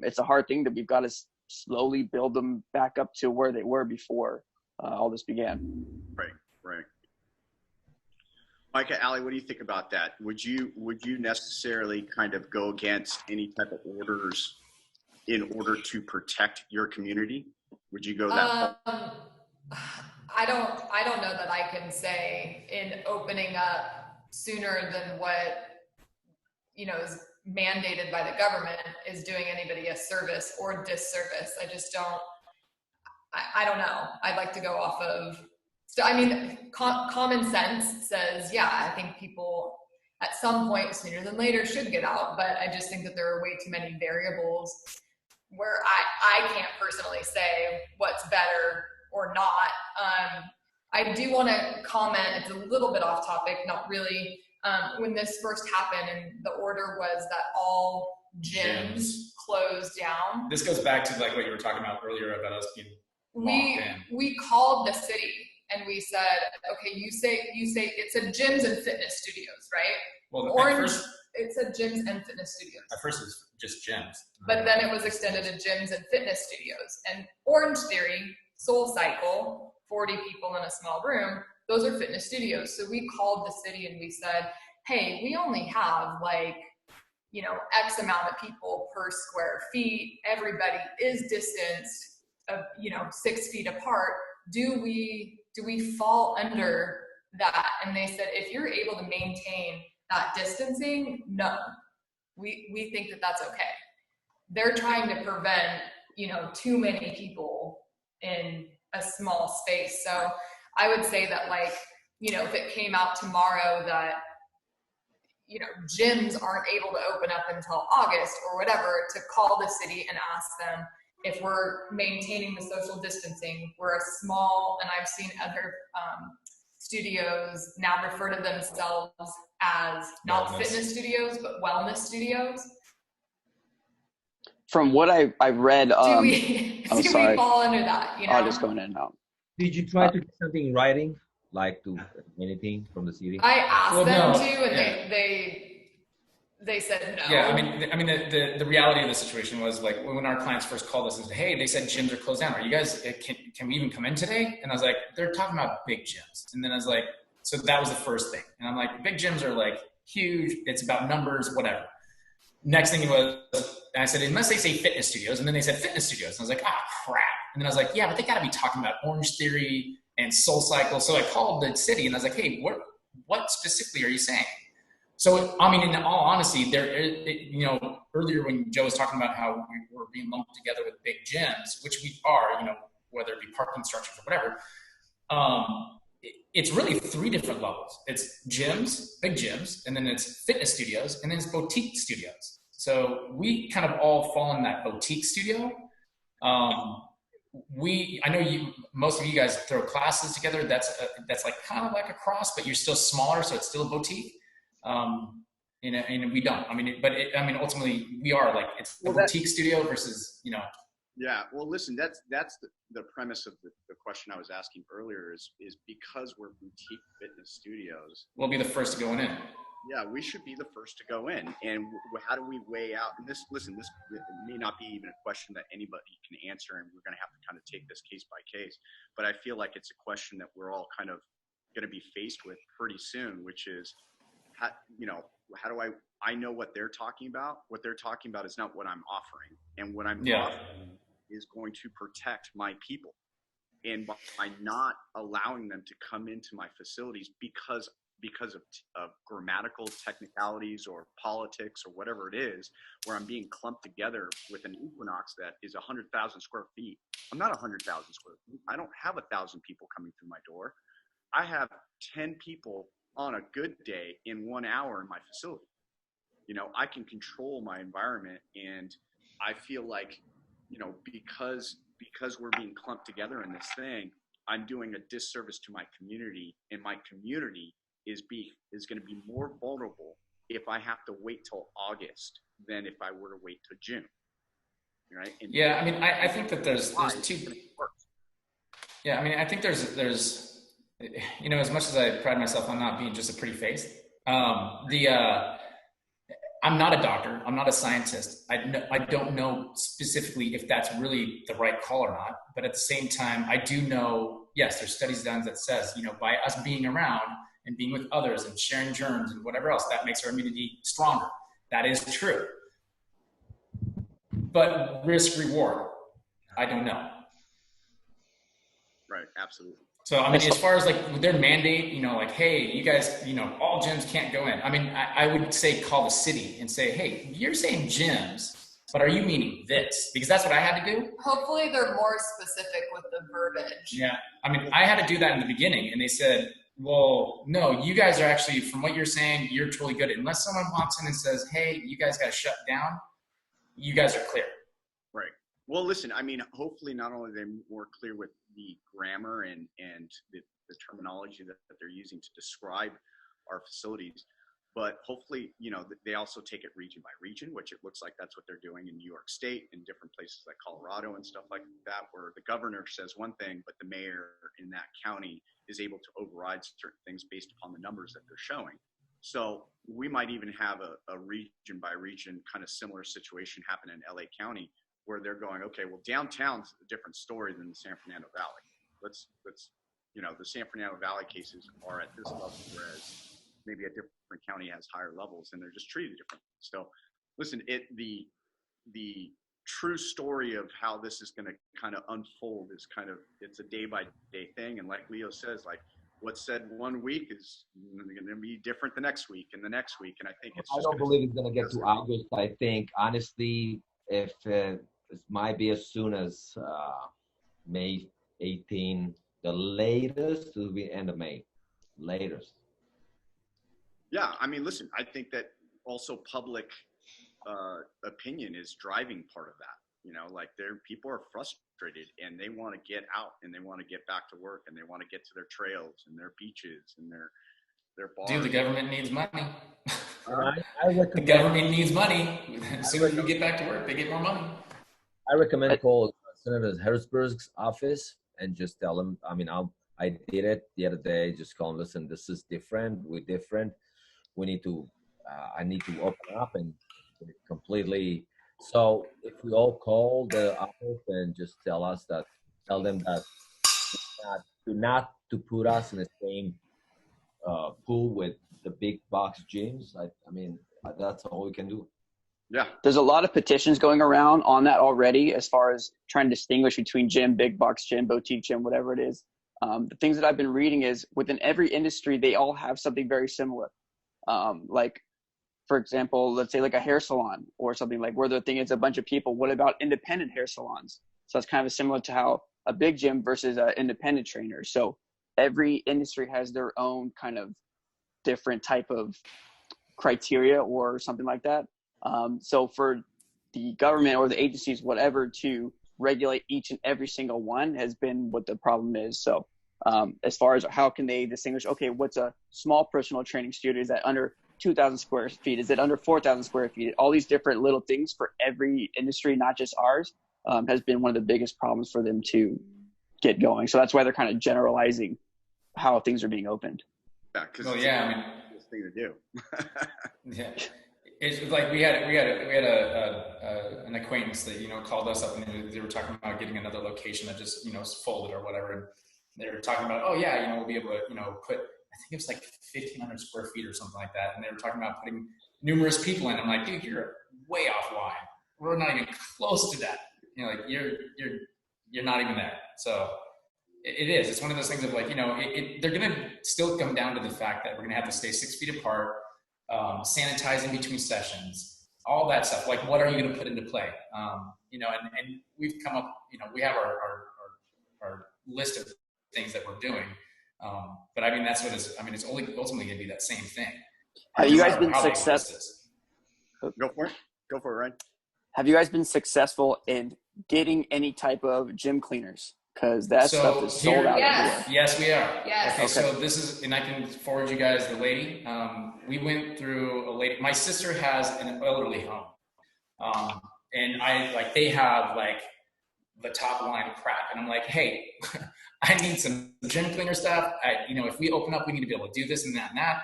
It's a hard thing that we've got to slowly build them back up to where they were before all this began. Right. Micah, Allie, what do you think about that? Would you necessarily kind of go against any type of orders in order to protect your community? Would you go that far? I don't know that I can say in opening up sooner than what is mandated by the government is doing anybody a service or disservice. I just don't. I don't know. I'd like to go off of. I mean, common sense says, yeah, I think people at some point sooner than later should get out, but I just think that there are way too many variables where I can't personally say what's better or not. I do want to comment, it's a little bit off topic, not really. When this first happened and the order was that all gyms closed down. This goes back to like what you were talking about earlier about us being locked in. We called the city and we said, okay, you say it said gyms and fitness studios, right? Well, it said gyms and fitness studios. At first it was just gyms. But then it was extended to gyms and fitness studios. And Orange Theory, Soul Cycle, 40 people in a small room, those are fitness studios. So we called the city and we said, hey, we only have X amount of people per square feet. Everybody is distanced of, 6 feet apart. Do we fall under that? And they said, if you're able to maintain that distancing, no, we think that that's okay. They're trying to prevent, too many people in a small space. So I would say that if it came out tomorrow that, gyms aren't able to open up until August or whatever, to call the city and ask them if we're maintaining the social distancing. We're a small, and I've seen other studios now refer to themselves as not fitness studios, but wellness studios. From what I've read, do we fall under that? I'll just go in and out. Did you try to get something in writing, like to anything from the city? I asked them to, and they said no. Yeah, I mean, the reality of the situation was like when our clients first called us and said, "Hey, they said gyms are closed down. Are you guys? Can we even come in today?" And I was like, "They're talking about big gyms." And then I was like, "So that was the first thing." And I'm like, "Big gyms are like huge. It's about numbers, whatever." Next thing was, and I said, "Unless they say fitness studios," and then they said fitness studios, and I was like, crap." And then I was like, "Yeah, but they got to be talking about Orange Theory and Soul Cycle." So I called the city and I was like, "Hey, what specifically are you saying?" So, I mean, in all honesty, earlier when Joe was talking about how we were being lumped together with big gyms, which we are, whether it be parking structures or whatever, it's really 3 different levels. It's gyms, big gyms, and then it's fitness studios, and then it's boutique studios. So we kind of all fall in that boutique studio. I know most of you guys throw classes together. That's like kind of like a cross, but you're still smaller, so it's still a boutique. And we don't. Ultimately, we are like it's a boutique studio versus. Yeah. Well, listen, that's the premise of the question I was asking earlier is because we're boutique fitness studios. We'll be the first to go in. Yeah, we should be the first to go in. And how do we weigh out? And this may not be even a question that anybody can answer, and we're going to have to kind of take this case by case. But I feel like it's a question that we're all kind of going to be faced with pretty soon, which is, how do I know what they're talking about? What they're talking about is not what I'm offering. And what I'm offering is going to protect my people. And by not allowing them to come into my facilities because of grammatical technicalities or politics or whatever it is, where I'm being clumped together with an Equinox that is 100,000 square feet. I'm not 100,000 square feet. I don't have 1,000 people coming through my door. I have 10 people on a good day in 1 hour in my facility. I can control my environment, and I feel like, because we're being clumped together in this thing, I'm doing a disservice to my community, and my community is going to be more vulnerable if I have to wait till August than if I were to wait till June. Right? And yeah, I mean, I think that there's two. Yeah, I mean, I think there's as much as I pride myself on not being just a pretty face, I'm not a doctor. I'm not a scientist. I don't know specifically if that's really the right call or not. But at the same time, I do know, yes, there's studies done that says, by us being around and being with others and sharing germs and whatever else, that makes our immunity stronger. That is true. But risk reward, I don't know. Right, absolutely. So, I mean, as far as like their mandate, hey, you guys, all gyms can't go in. I mean, I would say call the city and say, hey, you're saying gyms, but are you meaning this? Because that's what I had to do. Hopefully they're more specific with the verbiage. Yeah. I mean, I had to do that in the beginning, and they said, well, no, you guys are actually, from what you're saying, you're totally good. Unless someone walks in and says, hey, you guys got to shut down, you guys are clear. Right. Well, listen, I mean, hopefully not only are they more clear with the grammar and the terminology that they're using to describe our facilities, but hopefully, they also take it region by region, which it looks like that's what they're doing in New York State and different places like Colorado and stuff like that, where the governor says one thing, but the mayor in that county is able to override certain things based upon the numbers that they're showing. So we might even have a region by region kind of similar situation happen in LA County, where they're going, okay, well, downtown's a different story than the San Fernando Valley. Let's the San Fernando Valley cases are at this level, whereas maybe a different county has higher levels, and they're just treated differently. So, listen, the true story of how this is going to kind of unfold is it's a day by day thing, and like Leo says, like what's said one week is going to be different the next week and the next week, and I think it's. I don't believe it's going to get to August. I think honestly, if it might be as soon as May 18, the latest will be end of May, latest. Yeah, I mean, listen, I think that also public opinion is driving part of that. Like people are frustrated and they want to get out and they want to get back to work and they want to get to their trails and their beaches and their bars. Dude, the government needs money. I recommend, the government needs money. As soon as we get back to work, they get more money. I recommend call Senator Harrisburg's office and just tell them. I mean, I did it the other day. Just call them. Listen, this is different. We're different. We need to. I need to open up and completely. So if we all call the office and just tell them that not to put us in the same pool with the big box gyms. I mean, that's all we can do. Yeah. There's a lot of petitions going around on that already as far as trying to distinguish between gym, big box gym, boutique gym, whatever it is. The things that I've been reading is within every industry, they all have something very similar. Like, for example, let's say like a hair salon or something, like where the thing is a bunch of people. What about independent hair salons? So that's kind of similar to how a big gym versus an independent trainer. So every industry has their own kind of different type of criteria or something like that. So for the government or the agencies, whatever, to regulate each and every single one has been what the problem is. So as far as how can they distinguish, okay, what's a small personal training studio? Is that under 2,000 square feet? Is it under 4,000 square feet? All these different little things for every industry, not just ours, has been one of the biggest problems for them to get going. So that's why they're kind of generalizing how things are being opened. Yeah, because I mean, it's thing to do. Yeah, it's like we had an acquaintance that called us up and they were talking about getting another location that just folded or whatever, and they were talking about we'll be able to put, I think it was like 1,500 square feet or something like that, and they were talking about putting numerous people in. I'm like, dude, you're way offline. We're not even close to that. Like you're not even there. So it is. It's one of those things of like, they're going to still come down to the fact that we're going to have to stay 6 feet apart, sanitizing between sessions, all that stuff. Like, what are you going to put into play? And we've come up, we have our list of things that we're doing. But I mean, that's what it's only ultimately going to be that same thing. Have you guys been successful? Go for it, Ryan. have you guys been successful in getting any type of gym cleaners? Because that stuff is sold out everywhere. Yes, we are. Yes. Okay, so this is, and I can forward you guys the lady. We went through a lady. My sister has an elderly home, and they have like the top line crap, and I'm like, hey, I need some gym cleaner stuff. If we open up, we need to be able to do this and that and that.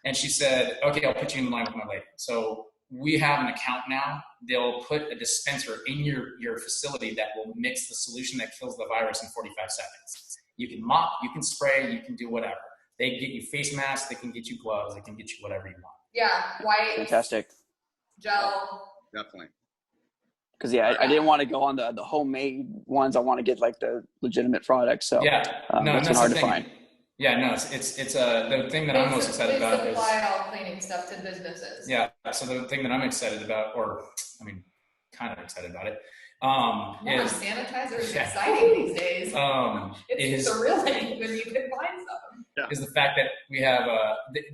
And she said, okay, I'll put you in line with my lady. So we have an account now. They'll put a dispenser in your facility that will mix the solution that kills the virus in 45 seconds. You can mop, you can spray, you can do whatever. They get you face masks, they can get you gloves, they can get you whatever you want. Yeah, white. Fantastic. Gel. Definitely. Because I didn't want to go on the homemade ones. I want to get like the legitimate products. So that's been hard to find. Yeah, no, it's the thing that I'm most excited about is supply all cleaning stuff to businesses. Yeah, so the thing that I'm excited about, kind of excited about it, more sanitizer is exciting these days. It's thrilling when you can find some. Yeah. Is the fact that we have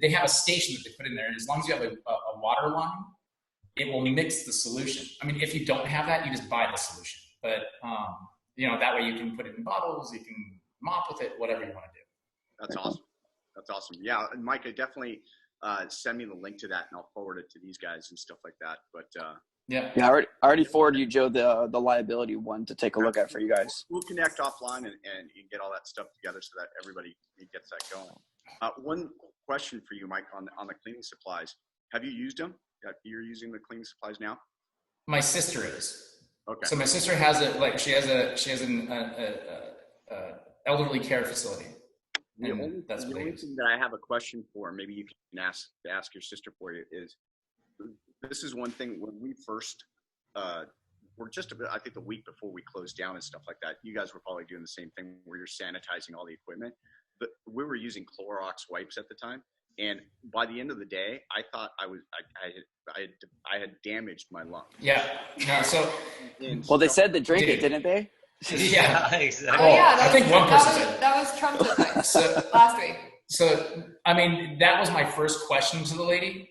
they have a station that they put in there, and as long as you have a water line, it will mix the solution. I mean, if you don't have that, you just buy the solution. But that way you can put it in bottles, you can mop with it, whatever you want to do. That's awesome. That's awesome. Yeah, and Micah, definitely send me the link to that, and I'll forward it to these guys and stuff like that. But I already forwarded you, Joe, the liability one to take a look at for you guys. We'll connect offline and get all that stuff together so that everybody gets that going. One question for you, Mike, on the cleaning supplies. Have you used them? You're using the cleaning supplies now? My sister is. Okay. So my sister has she has an elderly care facility. The only thing that I have a question for, maybe you can ask your sister for you, is this is one thing when we first we're just I think the week before we closed down and stuff like that, you guys were probably doing the same thing where you're sanitizing all the equipment, but we were using Clorox wipes at the time, and by the end of the day I thought I had damaged my lung. Yeah. No, so well, they said to drink it, didn't they? Yeah, exactly. Oh, yeah, I think one person said that was Trump's advice last week. So, I mean, that was my first question to the lady.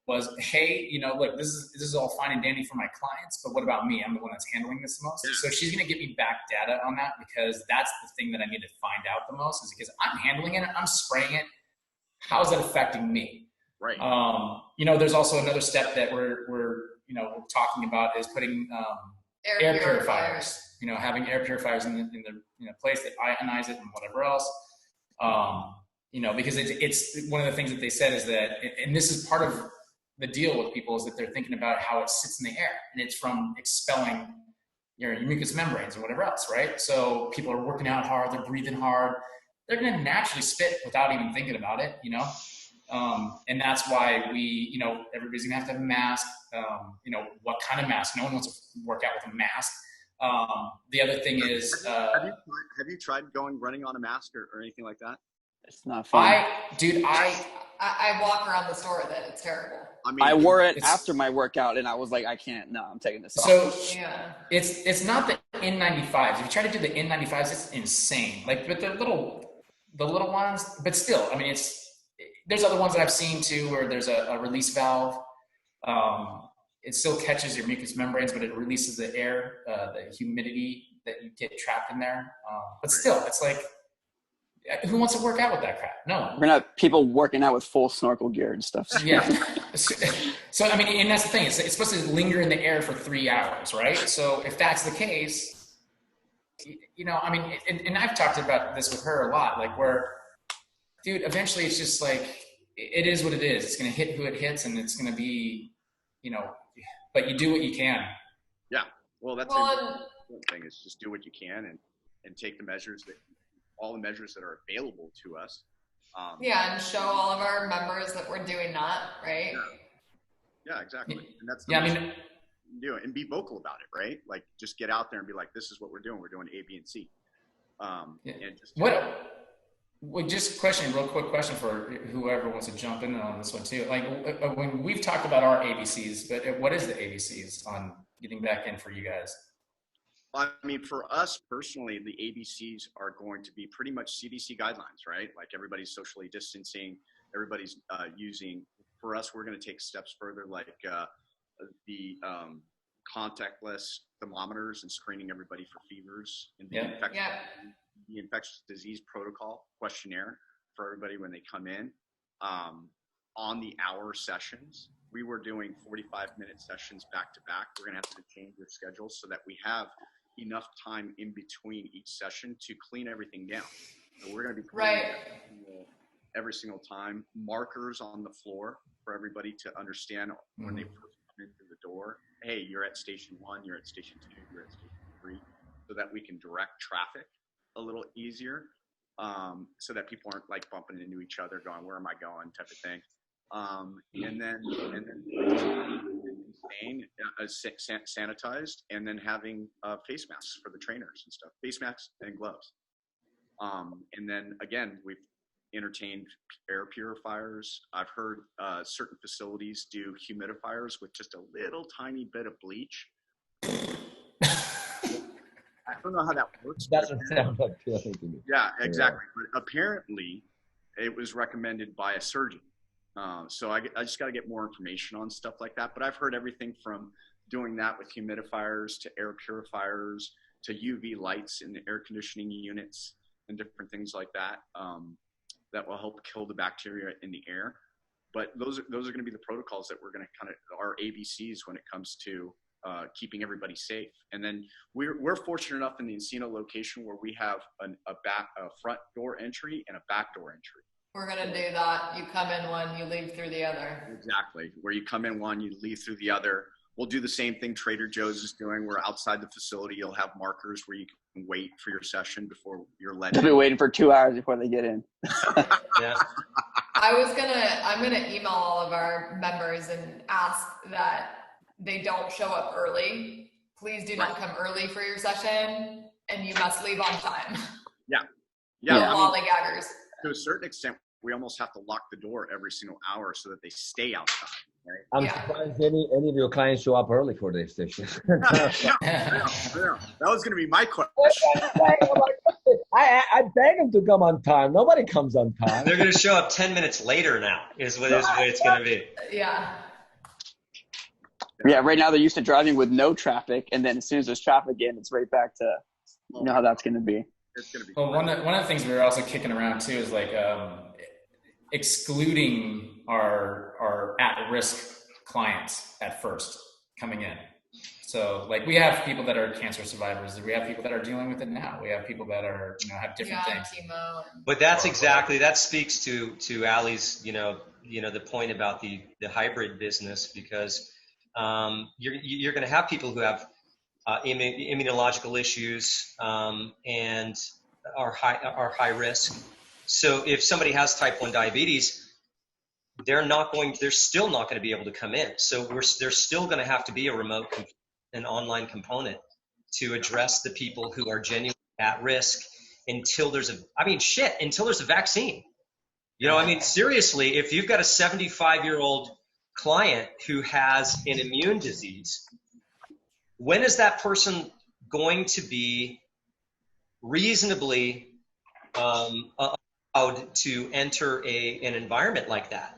Was, hey, look, this is all fine and dandy for my clients, but what about me? I'm the one that's handling this the most. Yeah. So she's going to give me back data on that, because that's the thing that I need to find out the most, is because I'm handling it, I'm spraying it. How is that affecting me? Right. There's also another step that we're talking about is putting air purifiers. Having air purifiers in the place that ionize it and whatever else. Because it's one of the things that they said is that, and this is part of the deal with people, is that they're thinking about how it sits in the air, and it's from expelling your mucous membranes or whatever else, right? So people are working out hard, they're breathing hard, they're going to naturally spit without even thinking about it, and that's why everybody's going to have a mask. What kind of mask? No one wants to work out with a mask. The other thing is, have you tried running on a mask or anything like that? It's not fun. I walk around the store with it. It's terrible. I wore it after my workout, and I was like, I can't. No, I'm taking this off. So yeah, it's not the N95s. If you try to do the N95s, it's insane. But the little ones. But still, I mean, there's other ones that I've seen too, where there's a release valve. It still catches your mucous membranes, but it releases the air, the humidity that you get trapped in there. But still, it's like, who wants to work out with that crap? No one. We're gonna have people working out with full snorkel gear and stuff. Yeah. So I mean, and that's the thing. It's supposed to linger in the air for 3 hours, right? So if that's the case, I mean, and I've talked about this with her a lot, like where, dude, eventually it's just like, it is what it is. It's going to hit who it hits, and it's going to be, but you do what you can. Yeah. Well, that's the important thing, is just do what you can and take all the measures that are available to us. And show all of our members that we're doing that, right? Yeah, exactly. And that's do it and be vocal about it, right? Like, just get out there and be like, this is what we're doing. We're doing A, B, and C. And just real quick question for whoever wants to jump in on this one too. Like, when we've talked about our ABCs, but what is the ABCs on getting back in for you guys? I mean, for us personally, the ABCs are going to be pretty much CDC guidelines, right? Like, everybody's socially distancing, everybody's using. For us, we're going to take steps further, like the contactless thermometers and screening everybody for fevers, and the infectious disease protocol questionnaire for everybody when they come in. On the hour sessions, we were doing 45-minute sessions back to back. We're going to have to change the schedule so that we have enough time in between each session to clean everything down. So we're going to be cleaning every single time. Markers on the floor for everybody to understand when they first come in through the door. Hey, you're at station 1, you're at station 2, you're at station 3, so that we can direct traffic a little easier, so that people aren't like bumping into each other going, where am I going, type of thing. And then staying sanitized, and then having face masks for the trainers and stuff, face masks and gloves. And then again, we've entertained air purifiers. I've heard certain facilities do humidifiers with just a little tiny bit of bleach. I don't know how that works. Doesn't sound appealing to me. Yeah, exactly. But apparently, it was recommended by a surgeon. So I just got to get more information on stuff like that. But I've heard everything from doing that with humidifiers to air purifiers to UV lights in the air conditioning units and different things like that, that will help kill the bacteria in the air. But those are going to be the protocols that we're going to kind of, our ABCs when it comes to keeping everybody safe. And then we're fortunate enough in the Encino location where we have a front door entry and a back door entry. We're going to do that. You come in one, you leave through the other. Exactly. Where you come in one, you leave through the other. We'll do the same thing Trader Joe's is doing. We're outside the facility. You'll have markers where you can wait for your session before you're let in. They'll be waiting for 2 hours before they get in. Yeah. I'm gonna email all of our members and ask that they don't show up early. Please do not come early for your session, and you must leave on time. Yeah. Lollygaggers. To a certain extent, we almost have to lock the door every single hour so that they stay outside. Right? I'm surprised any of your clients show up early for this session. Yeah. That was going to be my question. I beg them to come on time. Nobody comes on time. They're going to show up 10 minutes later now, is what it's going to be. Yeah. Yeah, right now they're used to driving with no traffic, and then as soon as there's traffic in, it's right back to, you know how that's going to be. It's going to be. Well, one of the things we were also kicking around too is like excluding our at-risk clients at first coming in. So like we have people that are cancer survivors. We have people that are dealing with it now. We have people that are, have different things. Chemo. But that speaks to Allie's, the point about the hybrid business, because you're going to have people who have immunological issues and are high risk. So if somebody has type 1 diabetes, they're still not going to be able to come in. So there's still going to have to be an online component to address the people who are genuinely at risk until there's a vaccine. Seriously, if you've got a 75-year-old client who has an immune disease, when is that person going to be reasonably allowed to enter an environment like that?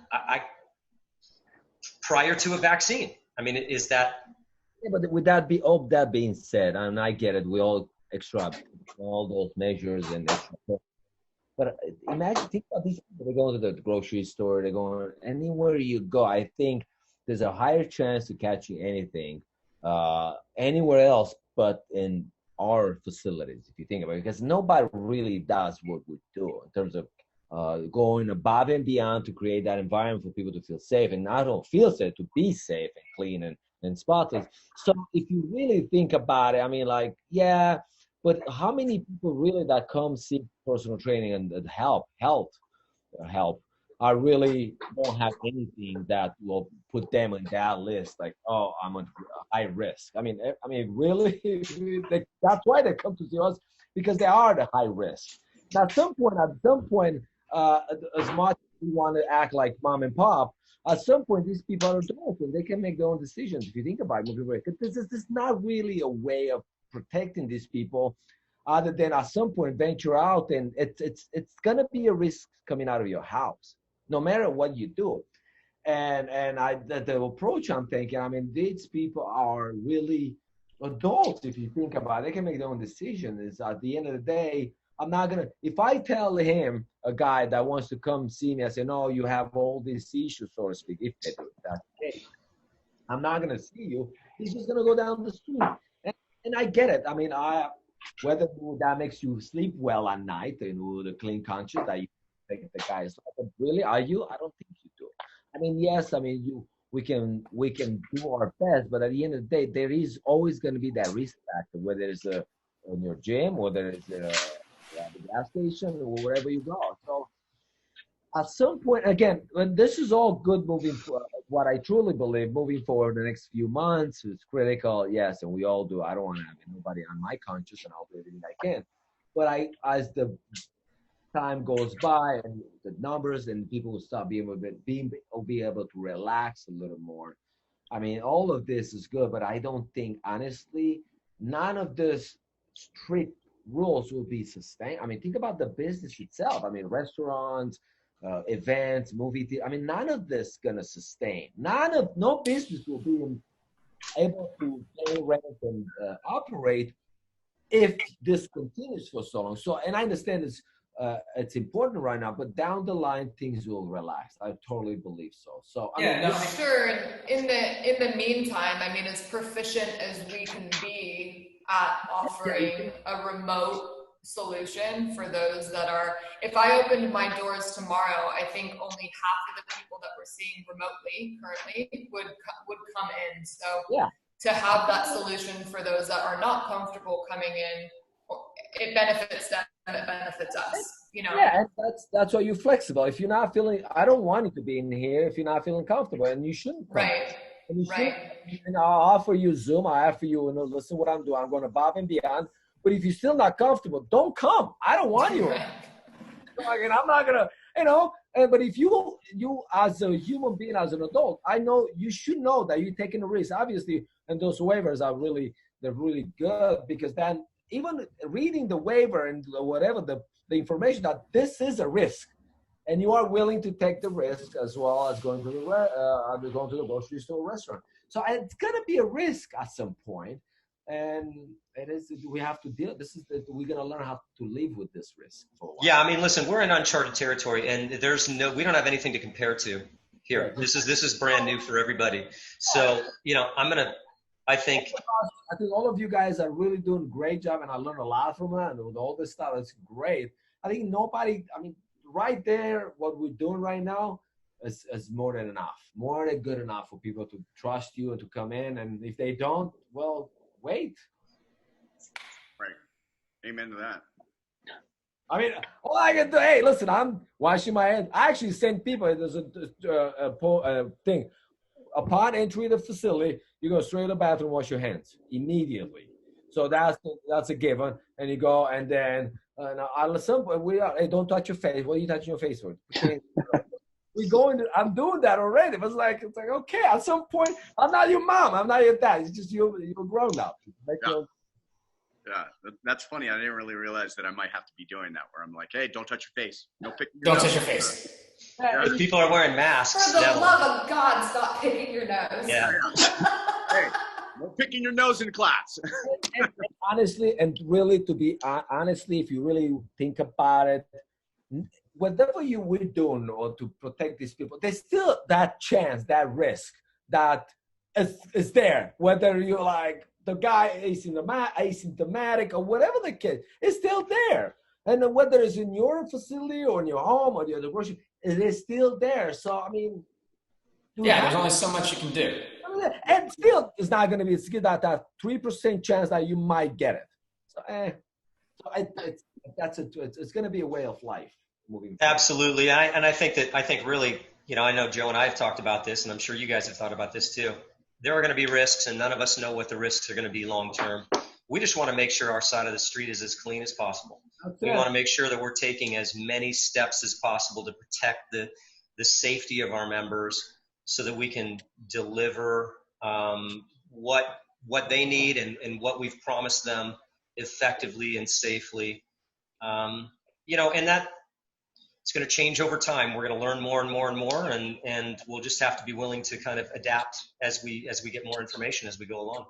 Prior to a vaccine? Is that? Yeah, but with that being said, and I get it, we all extract all those measures and extra. But think about these people. They go to the grocery store. They go anywhere you go. I think there's a higher chance to catching anything anywhere else but in our facilities, if you think about it, because nobody really does what we do in terms of going above and beyond to create that environment for people to feel safe, and not only feel safe, to be safe and clean and spotless. So if you really think about it, but how many people really that come seek personal training and health are really don't have anything that will put them on that list, like, oh, I'm on high risk. Really, that's why they come to see us, because they are the high risk. Now, at some point, as much as we want to act like mom and pop, at some point, these people are adults and they can make their own decisions. If you think about it, this is not really a way of protecting these people, other than at some point venture out, and it's gonna be a risk coming out of your house, no matter what you do. And the approach I'm thinking, I mean, these people are really adults. If you think about it, they can make their own decisions. At the end of the day, I'm not gonna. If I tell him, a guy that wants to come see me, I say, no, you have all these issues, so to speak. If they do, that's the case. I'm not gonna see you. He's just gonna go down the street, and I get it. I mean, whether that makes you sleep well at night, the clean conscience that you think the guy is like, really, are you? I don't think you do. I mean, yes, I mean, we can do our best, but at the end of the day, there is always going to be that risk factor, whether it's in your gym, whether it's at the gas station, or wherever you go. So at some point, again, when this is all good moving forward, what I truly believe moving forward the next few months is critical. Yes, and we all do. I don't want to have nobody on my conscience, and I'll do everything I can. But as the time goes by and the numbers and people will start be able to relax a little more. I mean, all of this is good, but I don't think, honestly, none of this strict rules will be sustained. I mean, think about the business itself. I mean, restaurants, events, movie theater. I mean, none of this gonna sustain. No business will be able to pay rent and operate if this continues for so long. So, and I understand it's important right now, but down the line things will relax. I totally believe so. So I mean, no, sure. In the meantime, I mean, as proficient as we can be at offering a remote solution for those that are, if I opened my doors tomorrow, I think only half of the people that we're seeing remotely currently would come in. So to have that solution for those that are not comfortable coming in, it benefits them and it benefits us, you know. Yeah, and that's why you're flexible. If you're not feeling, I don't want you to be in here if you're not feeling comfortable, and you shouldn't come. Right. And you right. And I'll offer you Zoom. I offer you, listen what I'm doing. I'm going above and beyond. But if you're still not comfortable, don't come. I don't want you. And I'm not gonna, But if you as a human being, as an adult, I know you should know that you're taking a risk, obviously. And those waivers are they're really good, because then even reading the waiver and whatever the information that this is a risk, and you are willing to take the risk as well as going to the grocery store, restaurant. So it's gonna be a risk at some point. And we have to deal. We're gonna learn how to live with this risk for a while. Yeah, I mean, listen, we're in uncharted territory, and we don't have anything to compare to here. This is brand new for everybody. So, I think all of you guys are really doing a great job, and I learned a lot from that. And with all this stuff, it's great. I think right there, what we're doing right now is more than enough, more than good enough for people to trust you and to come in. And if they don't, well, wait. Right. Amen to that. I mean, all I can do, hey, listen, I'm washing my hands. I actually send people, there's a thing. Upon entry the facility, you go straight to the bathroom, wash your hands immediately. So that's a given. And you go, and then at some point, hey, don't touch your face. What are you touching your face for? I'm doing that already. It's like, okay, at some point, I'm not your mom. I'm not your dad. It's just you're grown up. Yeah, that's funny. I didn't really realize that I might have to be doing that, where I'm like, hey, don't touch your face. No picking your nose. Don't touch your face. If people are wearing masks. For the love of God, stop picking your nose. Yeah. Hey, no picking your nose in class. and honestly, and really, to be honestly, if you really think about it, whatever we're doing or to protect these people, there's still that chance, that risk that is there. Whether you're like the guy asymptomatic or whatever the case, it's still there. And whether it's in your facility or in your home or the other grocery, it is still there. So, I mean. There's only so much you can do. And still, it's not going to be that 3% chance that you might get it. So, it's going to be a way of life moving forward. Absolutely. I think really, I know Joe and I have talked about this, and I'm sure you guys have thought about this too. There are going to be risks, and none of us know what the risks are going to be long term. We just want to make sure our side of the street is as clean as possible. We want to make sure that we're taking as many steps as possible to protect the safety of our members, so that we can deliver what they need and what we've promised them effectively and safely. And it's going to change over time. We're going to learn more and more and more, and we'll just have to be willing to kind of adapt as we get more information as we go along.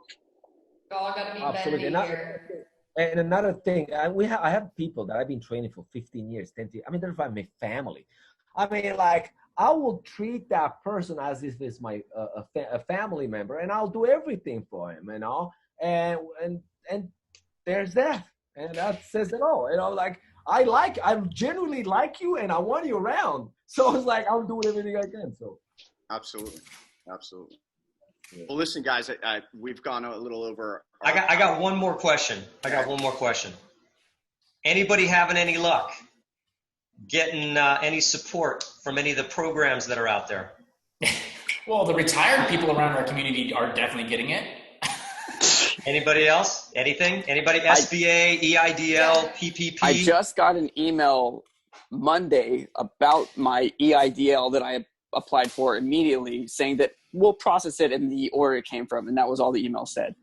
We all got to be Absolutely. bendy here. And another thing, I have people that I've been training for 15 years, 10 years. I mean, they're like my family. I mean, like, I will treat that person as if it's my a family member, and I'll do everything for him, you know. And there's that, and that says it all. You know, like I genuinely like you, and I want you around. So it's like I'll do everything I can. So Absolutely. Well, listen, guys, we've gone a little over. I got one more question. Anybody having any luck getting any support from any of the programs that are out there? Well, the retired people around our community are definitely getting it. Anybody else? Anything? Anybody? SBA, EIDL, PPP? I just got an email Monday about my EIDL that I applied for immediately, saying that we'll process it in the order it came from, and that was all the email said.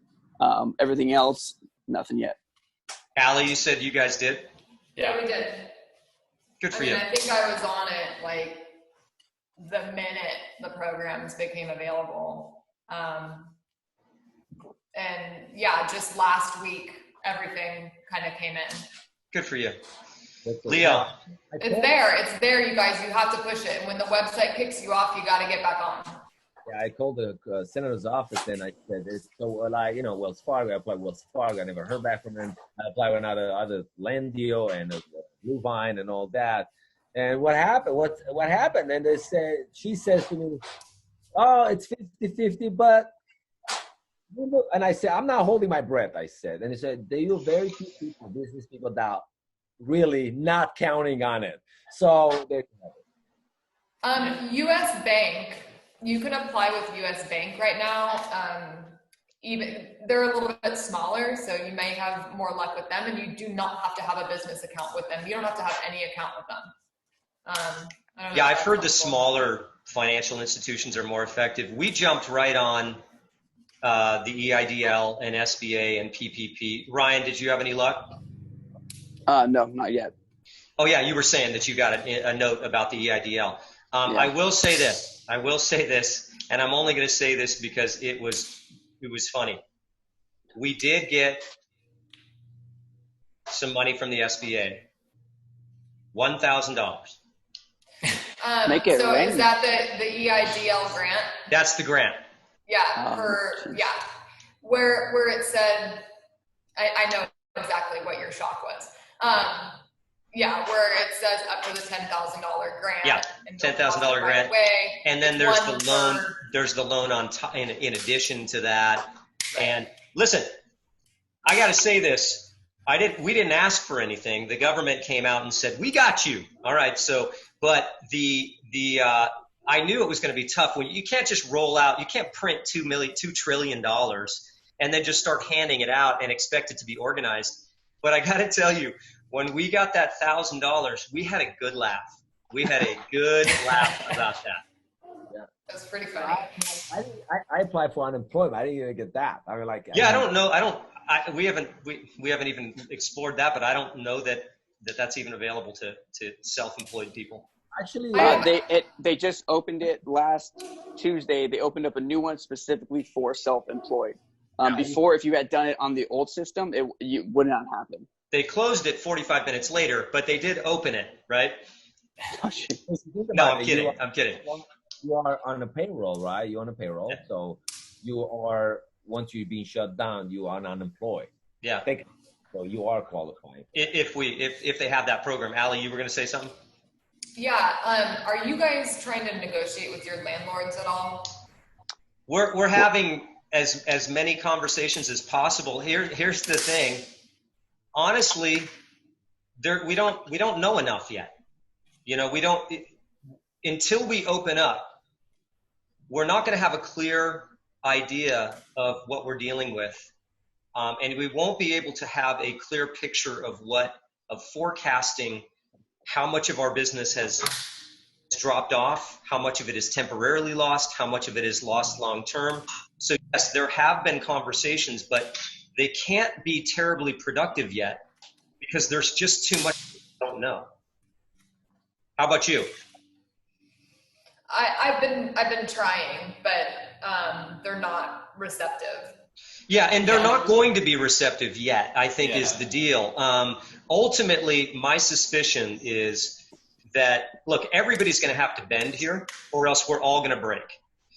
Everything else, nothing yet. Allie, you said you guys did? Yeah, we did. Good for you. I think I was on it like the minute the programs became available. And yeah, just last week, everything kind of came in. Good for you. Leo. It's there, you guys. You have to push it. And when the website kicks you off, you got to get back on. yeah, I called the senator's office and I said, Wells Fargo. I applied Wells Fargo. I never heard back from them. I applied with other land deal and Blue Vine and all that. And what happened? What happened? And she says to me, "Oh, it's 50-50, but." And I said, "I'm not holding my breath," I said. And he said, "There are very few people, business people, that really not counting on it." So there you have it. U.S. Bank, you can apply with U.S. Bank right now. Even they're a little bit smaller, so you may have more luck with them, and you do not have to have a business account with them. You don't have to have any account with them. Yeah, I've heard the smaller financial institutions are more effective. We jumped right on the EIDL and SBA and PPP. Ryan, did you have any luck? No, not yet. Oh yeah, you were saying that you got a note about the EIDL. Yeah. I will say this, and I'm only going to say this because it was funny. We did get some money from the SBA, $1,000. Make it so rain. Is that the EIDL grant? That's the grant. Yeah, where it said, I know exactly what your shock was. Where it says up to the $10,000 grant. Yeah, $10,000 grant. And then there's the loan. There's the loan on top in addition to that. And listen, I got to say this. We didn't ask for anything. The government came out and said, "We got you." All right. So, but I knew it was going to be tough when you can't just roll out. You can't print $2 trillion and then just start handing it out and expect it to be organized. But I got to tell you, when we got that $1,000, we had a good laugh. We had a good laugh about that. Yeah. That's pretty funny. I applied for unemployment. I didn't even get that. I mean, like. Yeah, I don't know. We haven't even explored that, but I don't know that that's even available to self-employed people. Actually, they just opened it last Tuesday. They opened up a new one specifically for self-employed. Before, if you had done it on the old system, it would not happen. They closed it 45 minutes later, but they did open it, right? Oh, shit. No, I'm kidding. I'm kidding. You are on a payroll, right? You're on a payroll, Yeah. So you are. Once you've been shut down, you are unemployed. Yeah. So you are qualified. If they have that program. Allie, you were going to say something? Yeah. Are you guys trying to negotiate with your landlords at all? We're having as many conversations as possible. Here's the thing. Honestly, we don't know enough yet. Until we open up, we're not going to have a clear idea of what we're dealing with. And we won't be able to have a clear picture of forecasting how much of our business has dropped off, how much of it is temporarily lost, how much of it is lost long term. So yes, there have been conversations, but they can't be terribly productive yet because there's just too much we don't know. How about you? I've been trying, but they're not receptive. Yeah, and they're not going to be receptive yet, I think is the deal. Ultimately, my suspicion is that, look, everybody's going to have to bend here or else we're all going to break.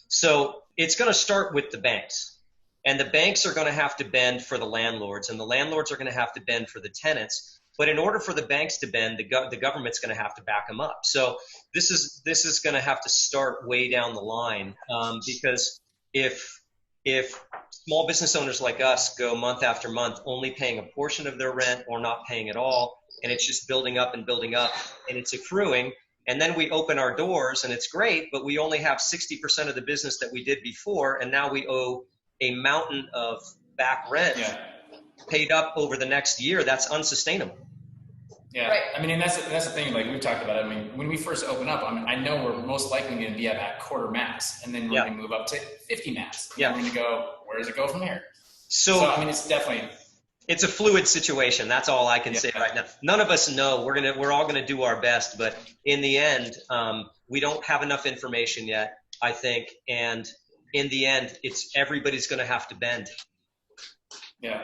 So it's going to start with the banks. And the banks are going to have to bend for the landlords, and the landlords are going to have to bend for the tenants. But in order for the banks to bend, the government's going to have to back them up. So this is going to have to start way down the line, because if small business owners like us go month after month only paying a portion of their rent or not paying at all, and it's just building up and building up, and it's accruing, and then we open our doors and it's great, but we only have 60% of the business that we did before, and now we owe a mountain of back rent paid up over the next year. That's unsustainable. Yeah, right. I mean, and that's the thing. Like we've talked about it. I mean, when we first open up, I know we're most likely going to be at quarter max, and then we're going to move up to 50 max. Yeah, we're going to go. Where does it go from here? So I mean, it's a fluid situation. That's all I can say right now. None of us know. We're all gonna do our best, but in the end, we don't have enough information yet, I think, and in the end, everybody's going to have to bend. Yeah.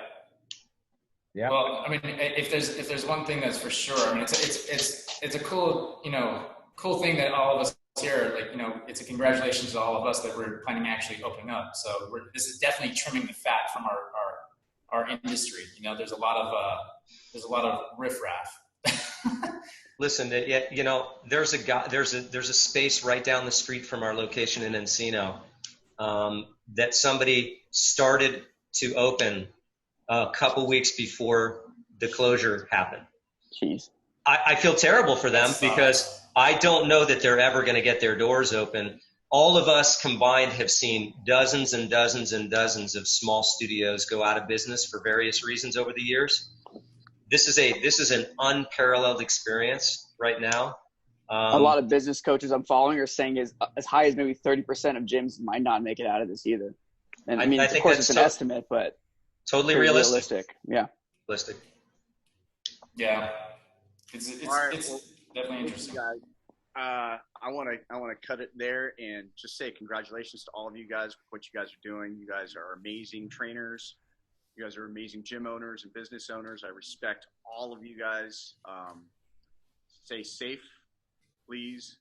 Yeah. Well, I mean, if there's one thing that's for sure, I mean, it's a cool, cool thing that all of us here, it's a congratulations to all of us that we're planning on actually opening up. So this is definitely trimming the fat from our industry. There's a lot of riffraff. Listen, there's a space right down the street from our location in Encino that somebody started to open a couple weeks before the closure happened. Jeez. I feel terrible for them because I don't know that they're ever going to get their doors open. All of us combined have seen dozens and dozens and dozens of small studios go out of business for various reasons over the years. This is an unparalleled experience right now. A lot of business coaches I'm following are saying as high as maybe 30% of gyms might not make it out of this either. And I mean, of course, it's an estimate, but totally realistic. Yeah. Realistic. Yeah. It's definitely interesting. Guys, I want to cut it there and just say congratulations to all of you guys for what you guys are doing. You guys are amazing trainers. You guys are amazing gym owners and business owners. I respect all of you guys. Stay safe, please.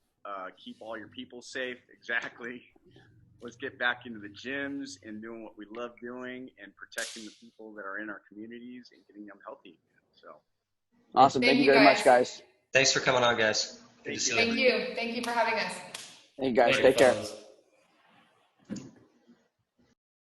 Keep all your people safe. Exactly. Let's get back into the gyms and doing what we love doing and protecting the people that are in our communities and getting them healthy. So awesome. Thank you very much, guys. Thanks for coming on, guys. Thank you. Thank you for having us. Hey, guys. Take care.